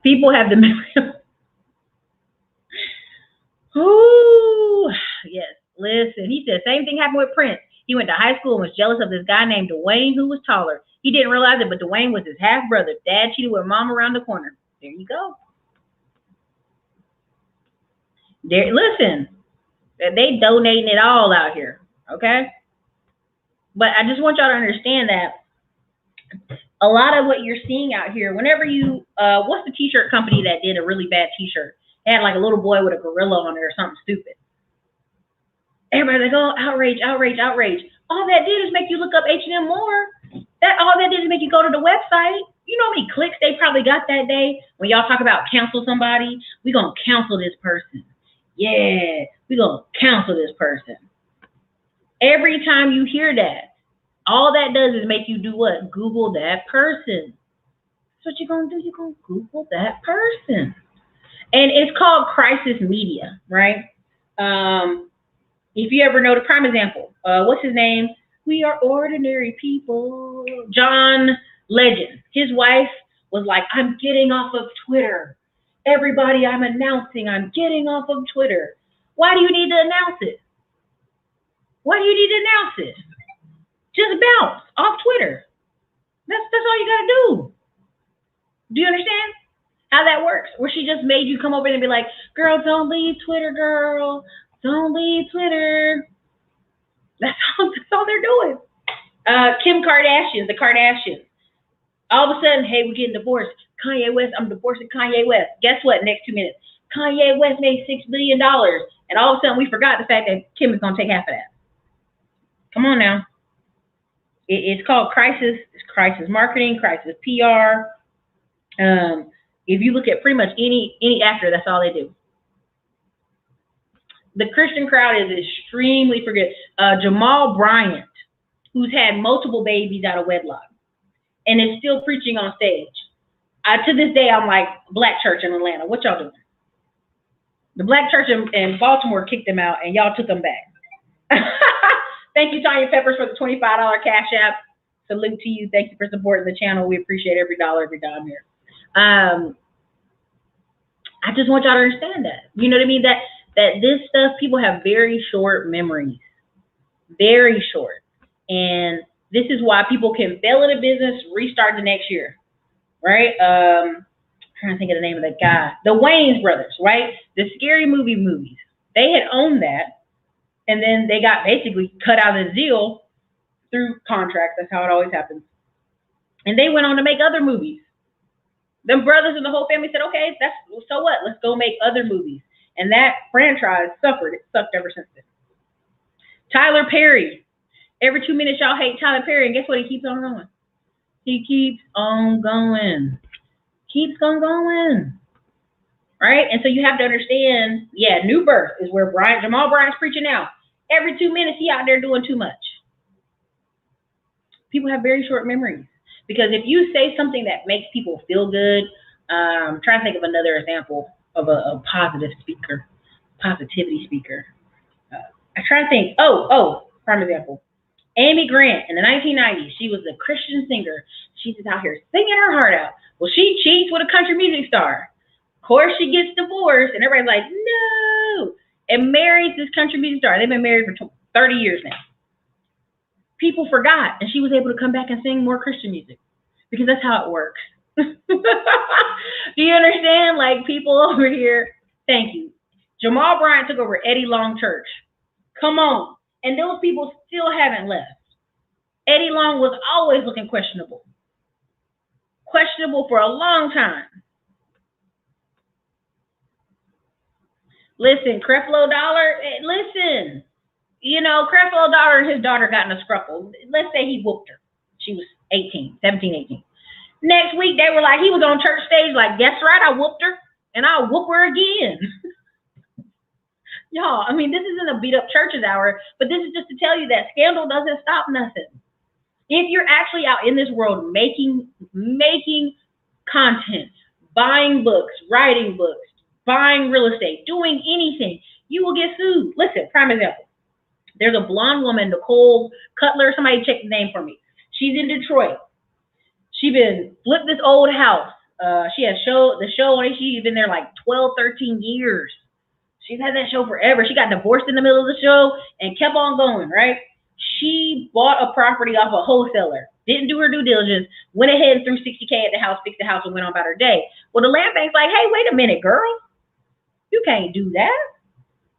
People have the memory. Ooh, yes. Listen, he said same thing happened with Prince. He went to high school and was jealous of this guy named Dwayne who was taller. He didn't realize it, but Dwayne was his half brother. Dad cheated with mom around the corner. There you go. There, listen, they donating it all out here, okay? But I just want y'all to understand that a lot of what you're seeing out here, whenever you, what's the t-shirt company that did a really bad t-shirt? It had like a little boy with a gorilla on it or something stupid. Everybody's like, oh, outrage, outrage, outrage. All that did is make you look up H&M more. All that did is make you go to the website. You know how many clicks they probably got that day when y'all talk about cancel somebody? We're going to cancel this person. Yeah, we're going to cancel this person. Every time you hear that, all that does is make you do what? Google that person. That's what you're going to do. You're going to Google that person. And it's called crisis media, right? If you ever know the prime example, what's his name? We are ordinary people. John Legend. His wife was like, I'm getting off of Twitter. Everybody, I'm announcing I'm getting off of Twitter. Why do you need to announce it? Why do you need to announce it? Just bounce off Twitter. That's all you gotta do. Do you understand how that works? Where she just made you come over and be like, girl, don't leave Twitter, girl. Don't leave Twitter. That's all they're doing. Kim Kardashian, the Kardashians. All of a sudden, hey, we're getting divorced. Kanye West, I'm divorcing Kanye West. Guess what? Next 2 minutes, Kanye West made $6 billion. And all of a sudden, we forgot the fact that Kim is going to take half of that. Come on now. It's called crisis marketing, crisis PR. If you look at pretty much any actor, that's all they do. The Christian crowd is extremely forgetful. Jamal Bryant, who's had multiple babies out of wedlock and is still preaching on stage. To this day, I'm like, Black church in Atlanta, what y'all doing? The Black church in Baltimore kicked them out, and y'all took them back. Thank you, Tonya Peppers, for the $25 Cash App. Salute to you. Thank you for supporting the channel. We appreciate every dollar, every dime here. I just want y'all to understand that. You know what I mean? That this stuff, people have very short memories. Very short. And this is why people can fail in a business, restart the next year. Right? I'm trying to think of the name of that guy. The Wayans brothers, right? The Scary Movie movies. They had owned that. And then they got basically cut out of the deal through contracts. That's how it always happens. And they went on to make other movies. Them brothers and the whole family said, okay, so what? Let's go make other movies. And that franchise suffered. It sucked ever since then. Tyler Perry. Every 2 minutes, y'all hate Tyler Perry. And guess what? He keeps on going. He keeps on going. Keeps on going. right? And so you have to understand, yeah, New Birth is where Jamal Bryant's preaching now. Every 2 minutes, he out there doing too much. People have very short memories. Because if you say something that makes people feel good, I'm trying to think of another example of a positivity speaker. I try to think, prime example. Amy Grant in the 1990s, she was a Christian singer. She's just out here singing her heart out. Well, she cheats with a country music star. Of course, she gets divorced, and everybody's like, no, and marries this country music star. They've been married for 30 years now. People forgot, and she was able to come back and sing more Christian music because that's how it works. Do you understand? Like, people over here, thank you. Jamal Bryant took over Eddie Long Church. Come on. And those people still haven't left. Eddie Long was always looking questionable. Questionable for a long time. Listen, Creflo Dollar, listen. You know, Creflo Dollar and his daughter got in a scruffle. Let's say he whooped her. She was 17, 18. Next week, they were like, he was on church stage like, guess right, I whooped her, and I'll whoop her again. Y'all, I mean, this isn't a beat up churches hour, but this is just to tell you that scandal doesn't stop nothing. If you're actually out in this world making content, buying books, writing books, buying real estate, doing anything, you will get sued. Listen, prime example. There's a blonde woman, Nicole Cutler. Somebody check the name for me. She's in Detroit. She been flipped this old house. She has the show, and she's been there like 12, 13 years. She's had that show forever. She got divorced in the middle of the show and kept on going, right? She bought a property off a wholesaler, didn't do her due diligence, went ahead and threw $60K at the house, fixed the house, and went on about her day. Well, the land bank's like, hey, wait a minute, girl. You can't do that.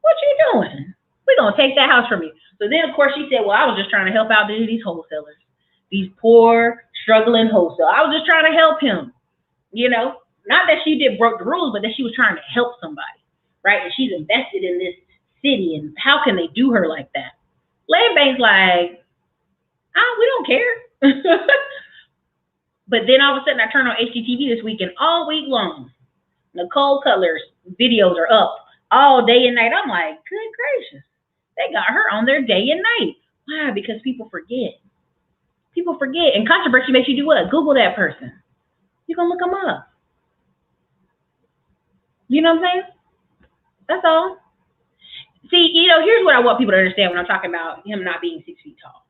What you doing? We're going to take that house from you. So then, of course, she said, well, I was just trying to help out these wholesalers, these poor, struggling wholesalers. I was just trying to help him. You know, not that she broke the rules, but that she was trying to help somebody, right? And she's invested in this city, and how can they do her like that? Land bank's like, we don't care. But then all of a sudden, I turn on HGTV this week, and all week long, Nicole Cutler's videos are up all day and night. I'm like, good gracious. They got her on there day and night. Why? Because people forget. People forget. And controversy makes you do what? Google that person. You're going to look them up. You know what I'm saying? That's all. See, you know, here's what I want people to understand when I'm talking about him not being 6 feet tall.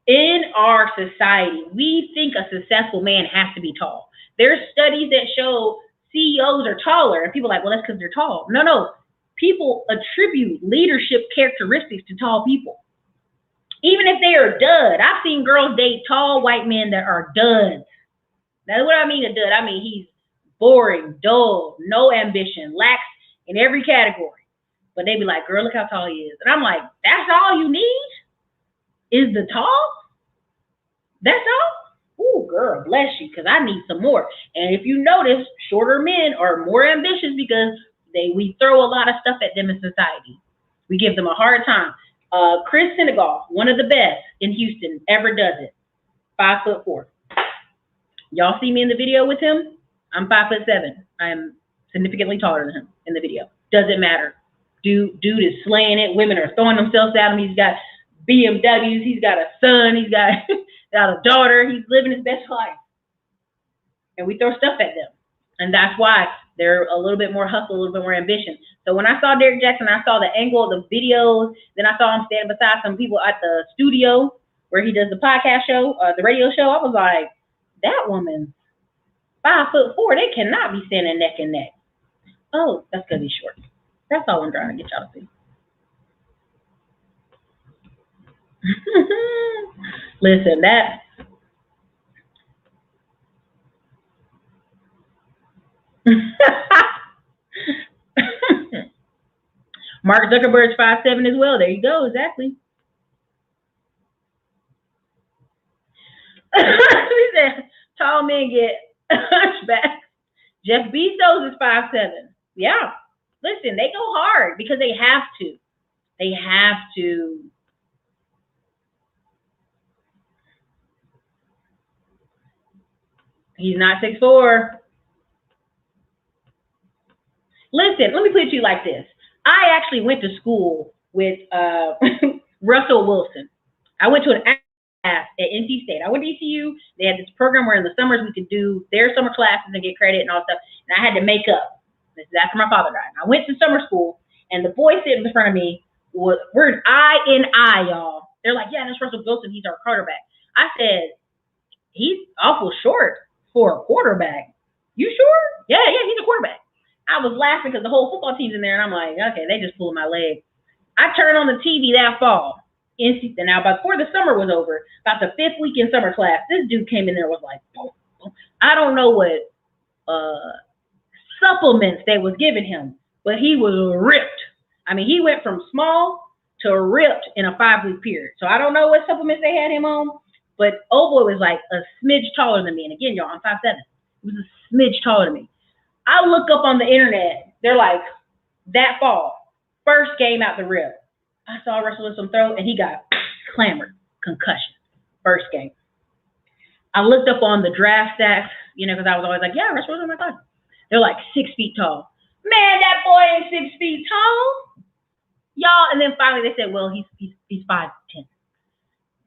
In our society, we think a successful man has to be tall. There's studies that show CEOs are taller, and people are like, well, that's because they're tall. No. People attribute leadership characteristics to tall people. Even if they are dud. I've seen girls date tall white men that are duds. That's what I mean a dud. I mean he's boring, dull, no ambition, lacks in every category. But they be like, girl, look how tall he is. And I'm like, that's all you need? Is the tall? That's all? Ooh, girl, bless you, because I need some more. And if you notice, shorter men are more ambitious because we throw a lot of stuff at them in society. We give them a hard time. Chris Senegal, one of the best in Houston, ever does it. 5'4". Y'all see me in the video with him? I'm 5'7". I am significantly taller than him in the video. Doesn't matter. Dude is slaying it. Women are throwing themselves at him. He's got BMWs. He's got a son. He's got a daughter. He's living his best life. And we throw stuff at them. And that's why they're a little bit more hustle, a little bit more ambition. So when I saw Derrick Jaxn, I saw the angle of the videos. Then I saw him standing beside some people at the studio where he does the podcast show, the radio show. I was like, that woman's 5'4". They cannot be standing neck and neck. Oh, that's because he's short. That's all I'm trying to get y'all to see. Listen, that. Mark Zuckerberg's 5'7" as well. There you go. Exactly. He said, tall men get hunchbacks. Jeff Bezos is 5'7". Yeah. Listen, they go hard because they have to. They have to. He's not 6'4". Listen, let me put it to you like this. I actually went to school with Russell Wilson. I went to an class at NC State. I went to ECU. They had this program where in the summers we could do their summer classes and get credit and all stuff. And I had to make up. This is after my father died. I went to summer school, and the boy sitting in front of me we're eye in eye, y'all. They're like, yeah, that's Russell Wilson. He's our quarterback. I said, he's awful short for a quarterback. You sure? Yeah, he's a quarterback. I was laughing because the whole football team's in there, and I'm like, okay, they just pulled my leg. I turned on the TV that fall. Now, before the summer was over, about the 5th week in summer class, this dude came in there and was like, boom, boom. I don't know what supplements they was giving him, but he was ripped. I mean, he went from small to ripped in a 5-week period. So I don't know what supplements they had him on, but old boy was like a smidge taller than me. And again, y'all, I'm 5'7". He was a smidge taller than me. I look up on the internet. They're like, that fall, first game out the rip, I saw Russell Wilson throw, and he got clamored, concussion, first game. I looked up on the draft stats, because I was always like, yeah, Russell Wilson, my God. They're like 6 feet tall. Man, that boy ain't 6 feet tall. Y'all, and then finally they said, well, he's 5'10".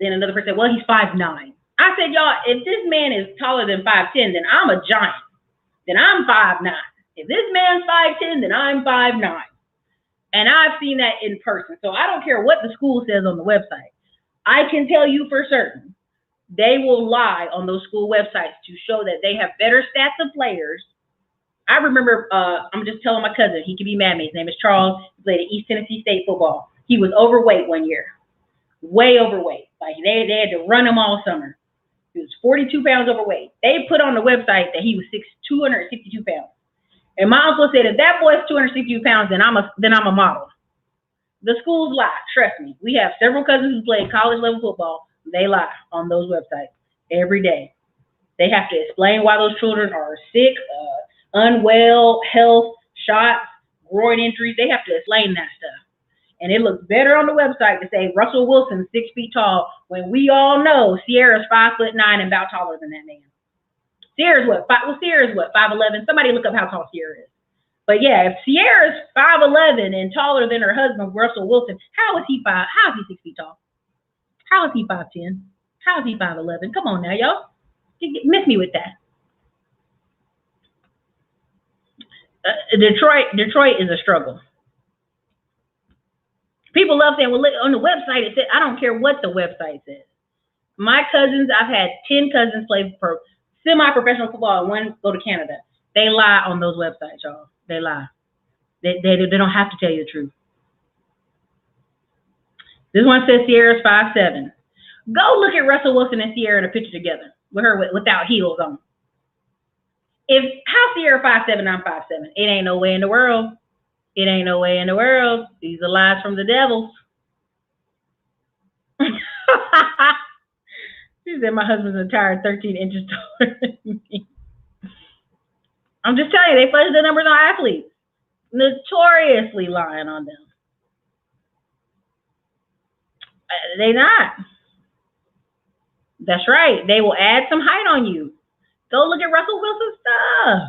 Then another person said, well, he's 5'9". I said, y'all, if this man is taller than 5'10", then I'm a giant. Then I'm 5'9". If this man's 5'10", then I'm 5'9". And I've seen that in person. So I don't care what the school says on the website. I can tell you for certain, they will lie on those school websites to show that they have better stats of players. I remember, I'm just telling my cousin, he could be mad at me. His name is Charles. He played at East Tennessee State football. He was overweight one year, way overweight. Like they had to run him all summer. He was 42 pounds overweight. They put on the website that he was 262 pounds. And my uncle said, if that boy's 262 pounds, then I'm a model. The schools lie. Trust me. We have several cousins who play college level football. They lie on those websites every day. They have to explain why those children are sick, unwell, health, shots, groin injuries. They have to explain that stuff. And it looks better on the website to say Russell Wilson 6 feet tall when we all know Sierra's 5'9" and about taller than that man. Sierra's what? Sierra's what? 5'11". Somebody look up how tall Sierra is. But yeah, if Sierra's 5'11" and taller than her husband Russell Wilson, how is he 6 feet tall? How is he 5'10"? How is he 5'11"? Come on now, y'all. Miss me with that. Detroit is a struggle. People love saying, well, look, on the website it said, I don't care what the website says. My cousins, I've had 10 cousins play for semi-professional football and one go to Canada. They lie on those websites, y'all. They lie. They don't have to tell you the truth. This one says Sierra's 5'7". Go look at Russell Wilson and Sierra in a picture together with her without heels on. How Sierra 5'7", I'm 5'7". It ain't no way in the world. It ain't no way in the world. These are lies from the devils. She said my husband's entire 13 inches taller than me. I'm just telling you, they fudge the numbers on athletes. Notoriously lying on them. They not. That's right. They will add some height on you. Go look at Russell Wilson's stuff.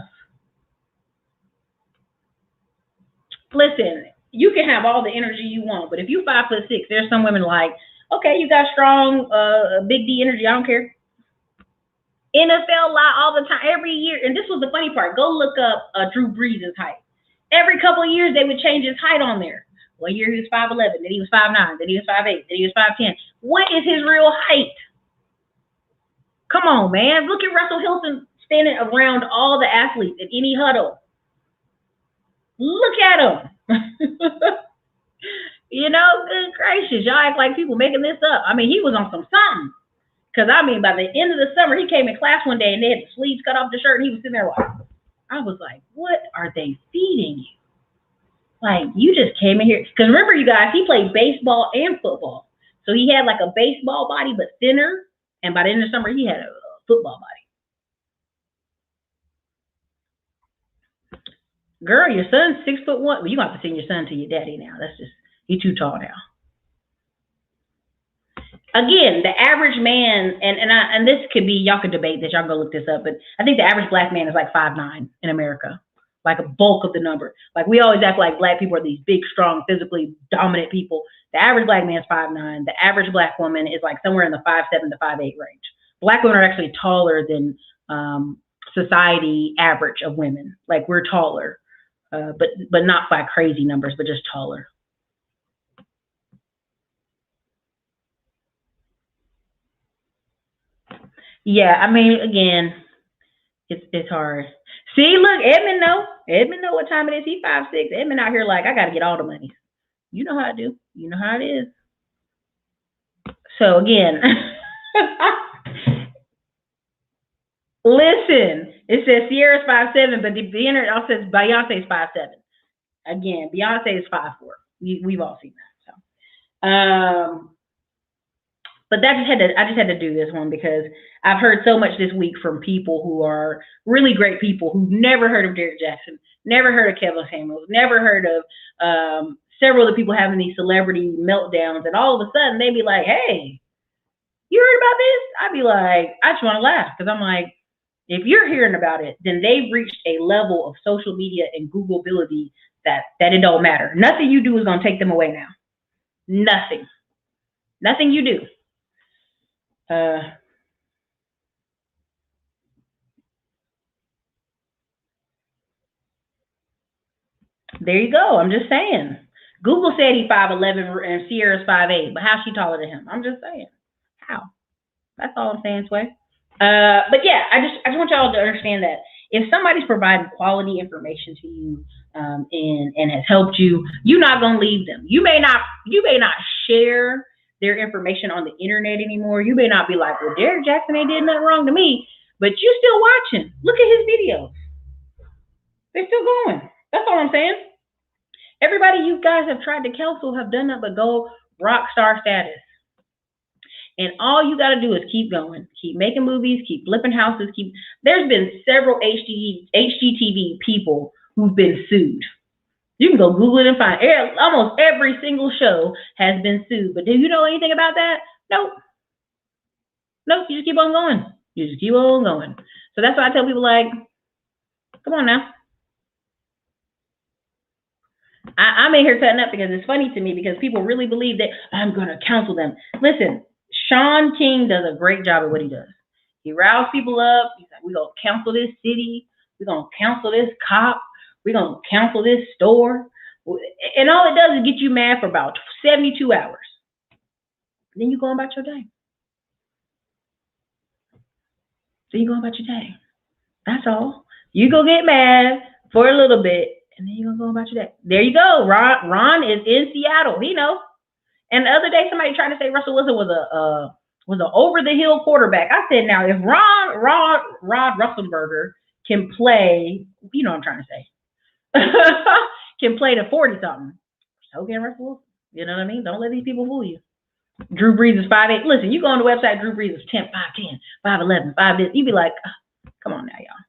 Listen, you can have all the energy you want, but if you 5'6", there's some women like, okay, you got strong, big D energy. I don't care. NFL lie all the time, every year. And this was the funny part. Go look up Drew Brees' height. Every couple of years, they would change his height on there. One year he was 5'11", then he was 5'9", then he was 5'8", then he was 5'10". What is his real height? Come on, man. Look at Russell Wilson standing around all the athletes in any huddle. Look at him. Good gracious. Y'all act like people making this up. I mean, he was on something. Because, by the end of the summer, he came in class one day and they had the sleeves cut off the shirt and he was sitting there like, I was like, what are they feeding you? Like, you just came in here. Because remember, you guys, he played baseball and football. So he had like a baseball body, but thinner. And by the end of the summer, he had a football body. Girl, your son's 6'1". Well, you don't have to send your son to your daddy now. That's just, he's too tall now. Again, the average man, and this could be, y'all could debate this, y'all go look this up, but I think the average black man is like 5'9" in America. like a bulk of the number. Like we always act like black people are these big, strong, physically dominant people. The average black man's 5'9". The average black woman is like somewhere in the 5'7" to 5'8" range. Black women are actually taller than society average of women. Like we're taller, but not by crazy numbers, but just taller. Yeah, I mean, again, it's hard. See, look, Edmund know what time it is. He 5'6". Edmund out here like, I gotta get all the money. You know how I do. You know how it is. So again, listen, it says Sierra's 5'7", but the internet also says Beyonce's 5'7". Again, Beyonce is 5'4". We've all seen that. So, but I just had to do this one because I've heard so much this week from people who are really great people who've never heard of Derrick Jaxn, never heard of Kevin Samuels, never heard of several of the people having these celebrity meltdowns, and all of a sudden they'd be like, "Hey, you heard about this?" I'd be like, I just want to laugh because I'm like, if you're hearing about it, then they've reached a level of social media and Googleability that it don't matter. Nothing you do is gonna take them away now. Nothing you do. There you go. I'm just saying. Google said he's 5'11" and Sierra's 5'8", but how's she taller than him? I'm just saying. How? That's all I'm saying, Sway. But yeah, I just want y'all to understand that if somebody's providing quality information to you and has helped you, you're not gonna leave them. You may not share their information on the internet anymore. You may not be like, well, Derrick Jaxn ain't did nothing wrong to me, but you still watching. Look at his videos. They're still going. That's all I'm saying. Everybody you guys have tried to counsel have done that but go rock star status. And all you got to do is keep going, keep making movies, keep flipping houses, there's been several HGTV people who've been sued. You can go Google it and find almost every single show has been sued. But do you know anything about that? Nope. You just keep on going. So that's why I tell people, like, come on now. I'm in here cutting up because it's funny to me because people really believe that I'm going to counsel them. Listen, Sean King does a great job at what he does. He riles people up. He's like, we're going to counsel this city. We're going to counsel this cop. We're going to counsel this store. And all it does is get you mad for about 72 hours. Then you go about your day. That's all. You go get mad for a little bit, and then you're going to go about your day. There you go. Ron is in Seattle. He knows. And the other day, somebody tried to say Russell Wilson was an over-the-hill quarterback. I said, now, if Rod Russellberger can play, you know what I'm trying to say, can play to 40-something, so can Russell Wilson. You know what I mean? Don't let these people fool you. Drew Brees is 5'8". Listen, you go on the website, Drew Brees is 10, 5'10", 5'11", 5 this. You be like, come on now, y'all.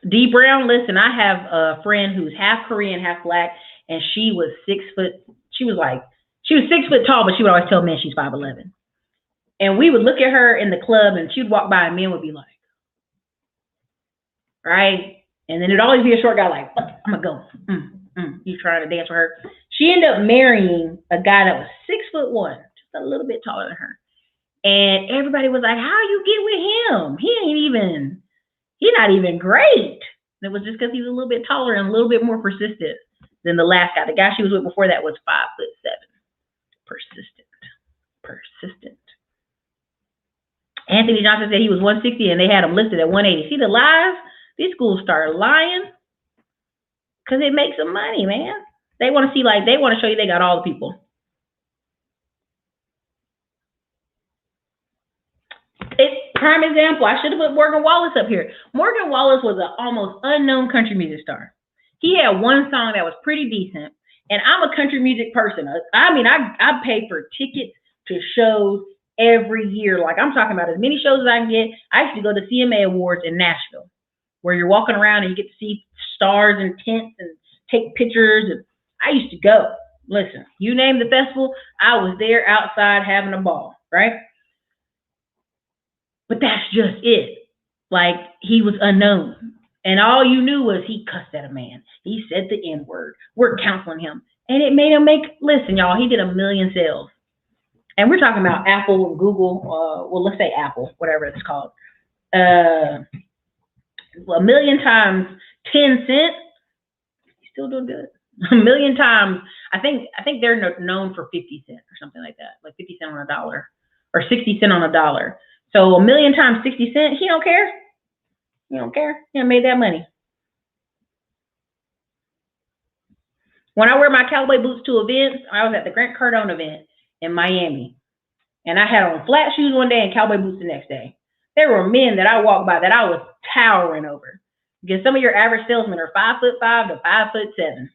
D Brown, listen, I have a friend who's half Korean, half black, and she was 6 foot. She was 6 foot tall, but she would always tell men she's 5'11". And we would look at her in the club, and she'd walk by, and men would be like, right? And then it'd always be a short guy like, I'm gonna go. He's trying to dance with her. She ended up marrying a guy that was 6'1", just a little bit taller than her. And everybody was like, how you get with him? He's not even great. And it was just because he was a little bit taller and a little bit more persistent than the last guy. The guy she was with before that was 5'7". Persistent. Anthony Johnson said he was 160 and they had him listed at 180. See the lies? These schools start lying because it makes them money, man. They want to show you they got all the people. Prime example, I should have put Morgan Wallace up here. Morgan Wallace was an almost unknown country music star. He had one song that was pretty decent, and I'm a country music person. I mean, I pay for tickets to shows every year. Like, I'm talking about as many shows as I can get. I used to go to CMA Awards in Nashville, where you're walking around and you get to see stars and tents and take pictures. And I used to go. Listen, you name the festival, I was there outside having a ball, right? But that's just it. Like, he was unknown. And all you knew was he cussed at a man. He said the N-word. We're counseling him. And it made him listen, y'all, he did 1 million sales. And we're talking about Apple, Google, well, let's say Apple, whatever it's called. 1 million times 10 cents, he's still doing good. 1 million times, I think they're known for 50 cents or something like that, like 50 cents on a dollar or 60 cents on a dollar. So 1 million times 60 cents, he don't care. He don't care. He made that money. When I wear my cowboy boots to events, I was at the Grant Cardone event in Miami, and I had on flat shoes one day and cowboy boots the next day. There were men that I walked by that I was towering over. Because some of your average salesmen are 5'5" to 5'7".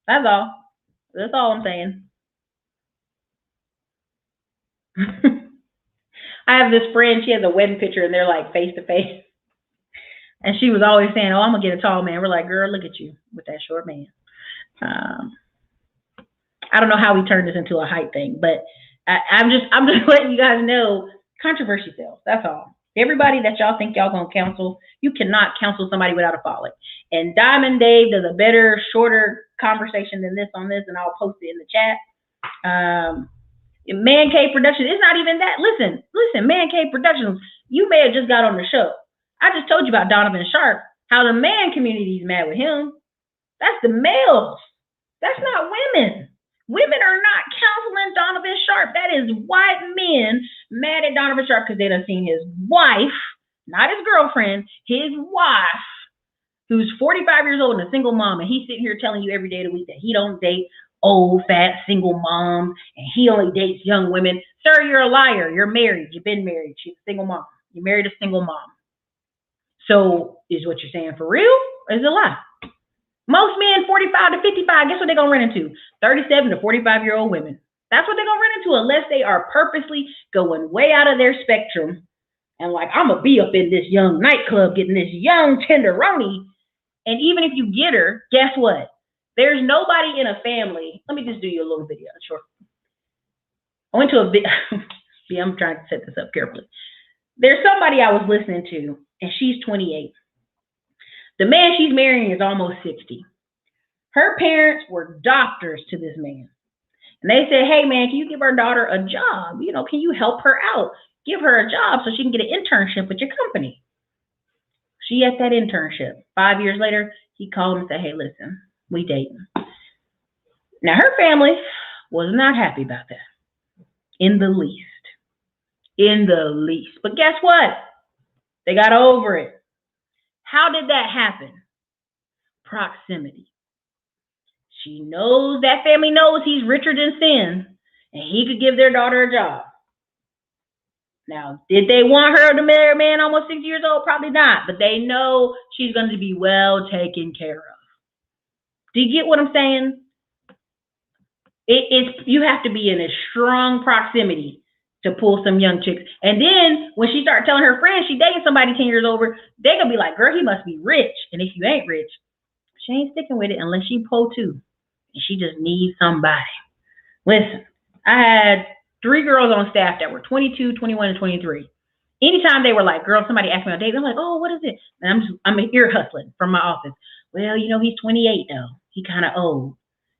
That's all. That's all I'm saying. I have this friend, she has a wedding picture and they're like face to face. And she was always saying, oh, I'm gonna get a tall man. We're like, girl, look at you with that short man. I don't know how we turned this into a height thing, but I'm just letting you guys know, controversy sells. That's all. Everybody that y'all think y'all gonna counsel, you cannot counsel somebody without a follow. And Diamond Dave does a better, shorter conversation than this on this, and I'll post it in the chat. Man Cave Productions, it's not even that. Listen, Man Cave Productions, you may have just got on the show. I just told you about Donovan Sharp, how the man community is mad with him. That's the males. That's not women. Women are not counseling Donovan Sharp. That is white men mad at Donovan Sharp because they done seen his wife, not his girlfriend, his wife, who's 45 years old and a single mom, and he's sitting here telling you every day of the week that he don't date old, fat, single moms, and he only dates young women. Sir, you're a liar. You're married. You've been married. She's a single mom. You married a single mom. So is what you're saying for real or is it a lie? Most men 45 to 55, guess what they're going to run into? 37 to 45-year-old women. That's what they're going to run into unless they are purposely going way out of their spectrum and like, I'm going to be up in this young nightclub getting this young tenderoni. And even if you get her, guess what? There's nobody in a family. Let me just do you a little video. Sure. I went to a bit. I'm trying to set this up carefully. There's somebody I was listening to, and she's 28. The man she's marrying is almost 60. Her parents were doctors to this man. And they said, hey, man, can you give our daughter a job? You know, can you help her out? Give her a job so she can get an internship with your company. She had that internship. 5 years later, he called and said, hey, listen, we dating. Now, her family was not happy about that. In the least. In the least. But guess what? They got over it. How did that happen? Proximity. She knows, that family knows he's richer than sin, and he could give their daughter a job. Now, did they want her to marry a man almost 60 years old? Probably not, but they know she's going to be well taken care of. Do you get what I'm saying? You have to be in a strong proximity to pull some young chicks. And then when she starts telling her friends she dating somebody 10 years over, they're going to be like, girl, he must be rich. And if you ain't rich, she ain't sticking with it unless she pull too. And she just needs somebody. Listen, I had 3 girls on staff that were 22, 21, and 23. Anytime they were like, girl, somebody asked me on a date, they're like, oh, what is it? And I'm ear hustling from my office. Well, you know, he's 28 though. He kind of old.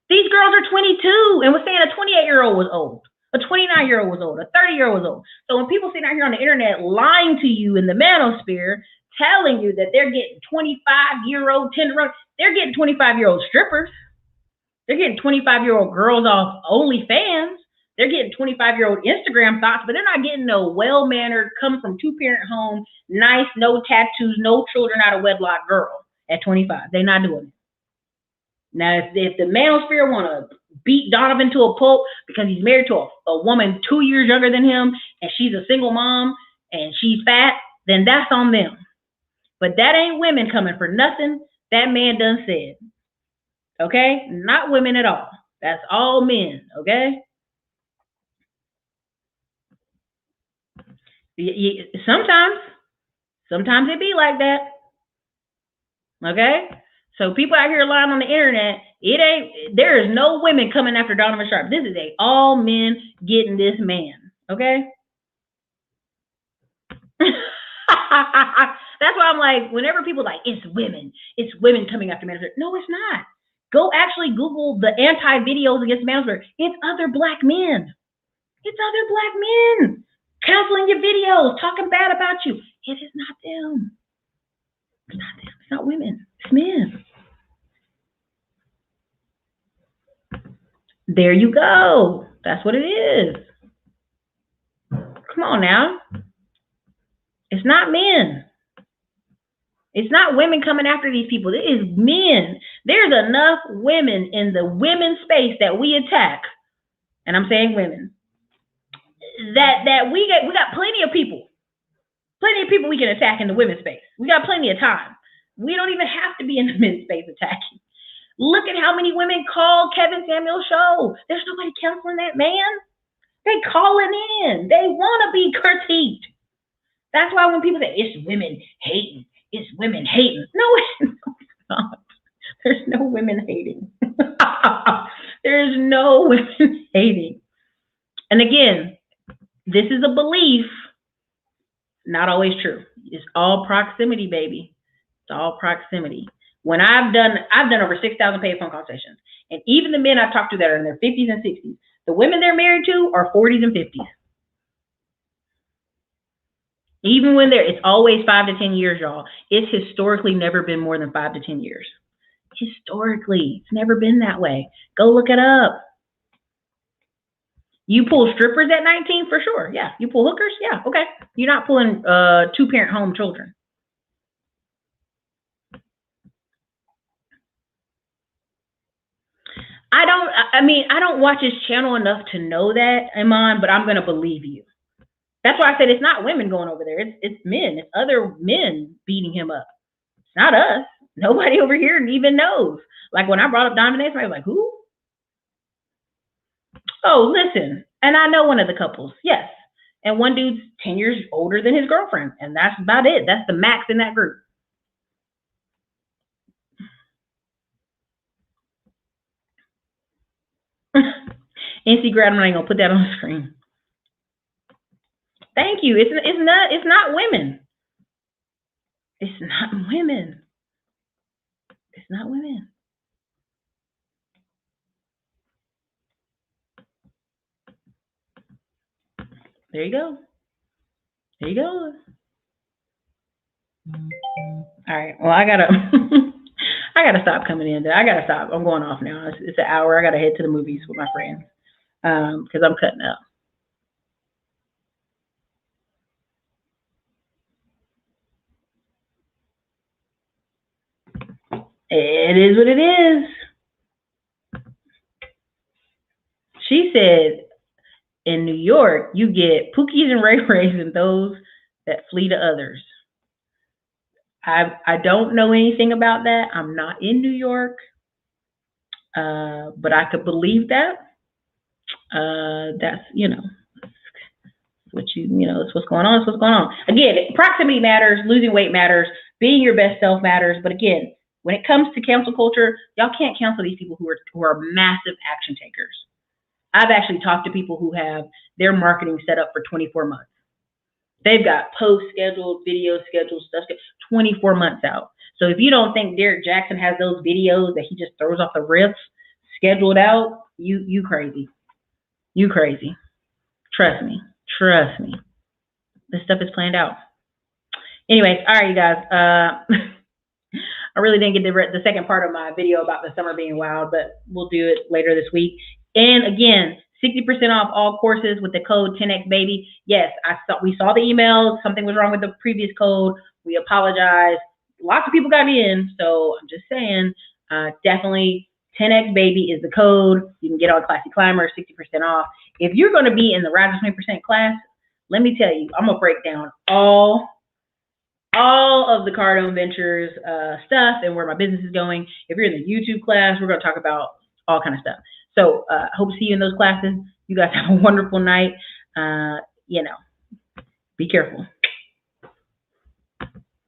These girls are 22 and was saying a 28-year-old was old. A 29-year-old was old. A 30-year-old was old. So when people sit out here on the internet lying to you in the manosphere, telling you that they're getting 25-year-old tenderoni, they're getting 25-year-old strippers. They're getting 25-year-old girls off OnlyFans. They're getting 25-year-old Instagram thoughts, but they're not getting no well-mannered, come from 2-parent home, nice, no tattoos, no children out of wedlock girl at 25. They're not doing it. Now, if the manosphere want to beat Donovan to a pulp because he's married to a woman 2 years younger than him and she's a single mom and she's fat, then that's on them. But that ain't women coming for nothing that man done said. Okay? Not women at all. That's all men. Okay? Sometimes it be like that. Okay? So people out here lying on the internet, there is no women coming after Donovan Sharp. This is all men getting this man. Okay? That's why I'm like, whenever people are like, it's women coming after Mansburg. No, it's not. Go actually Google the anti-videos against Mansburg. It's other black men. It's other black men canceling your videos, talking bad about you. It is not them. It's not them. It's not women. It's men. There you go. That's what it is. Come on now. It's not men. It's not women coming after these people. It is men. There's enough women in the women's space that we attack, and I'm saying women, that we got plenty of people we can attack in the women's space. We got plenty of time. We don't even have to be in the men's space attacking. Look at how many women called Kevin Samuel's show. There's nobody canceling that man. They calling in. They want to be critiqued. That's why when people say it's women hating, it's women hating. No, it's not. There's no women hating. There's no women hating. And again, this is a belief, not always true. It's all proximity, baby. It's all proximity. When I've done over 6,000 paid phone call sessions, and even the men I've talked to that are in their 50s and 60s, the women they're married to are 40s and 50s. Even when it's always 5 to 10 years, y'all. It's historically never been more than 5 to 10 years. Historically, it's never been that way. Go look it up. You pull strippers at 19 for sure. Yeah. You pull hookers? Yeah. Okay. You're not pulling 2-parent home children. I don't watch his channel enough to know that, Iman, but I'm going to believe you. That's why I said it's not women going over there. It's men. It's other men beating him up. It's not us. Nobody over here even knows. Like when I brought up Diamond A, somebody was like, who? Oh, listen. And I know one of the couples. Yes. And one dude's 10 years older than his girlfriend. And that's about it. That's the max in that group. NC grad, I'm not gonna put that on the screen. Thank you. It's not women. It's not women. It's not women. There you go. There you go. All right. Well, I gotta stop coming in. I gotta stop. I'm going off now. It's an hour. I gotta head to the movies with my friends because I'm cutting up. It is what it is. She said, in New York, you get Pookies and Ray Rays and those that flee to others. I don't know anything about that. I'm not in New York, but I could believe that. That's, it's what's going on. It's what's going on. Again, proximity matters. Losing weight matters. Being your best self matters. But again, when it comes to cancel culture, y'all can't cancel these people who are massive action takers. I've actually talked to people who have their marketing set up for 24 months. They've got posts scheduled, videos scheduled, stuff 24 months out. So if you don't think Derek Jackson has those videos that he just throws off the riff scheduled out, you crazy. You crazy. Trust me. Trust me. This stuff is planned out. Anyways, all right, you guys. I really didn't get the second part of my video about the summer being wild, but we'll do it later this week. And again, 60% off all courses with the code 10XBaby. Yes, we saw the emails. Something was wrong with the previous code. We apologize. Lots of people got in, so I'm just saying, definitely 10XBaby is the code. You can get on Classy Climber, 60% off. If you're going to be in the Rise to 20% class, let me tell you, I'm going to break down all of the Cardone Ventures stuff and where my business is going. If you're in the YouTube class, we're going to talk about all kind of stuff. So hope to see you in those classes. You guys have a wonderful night. Be careful.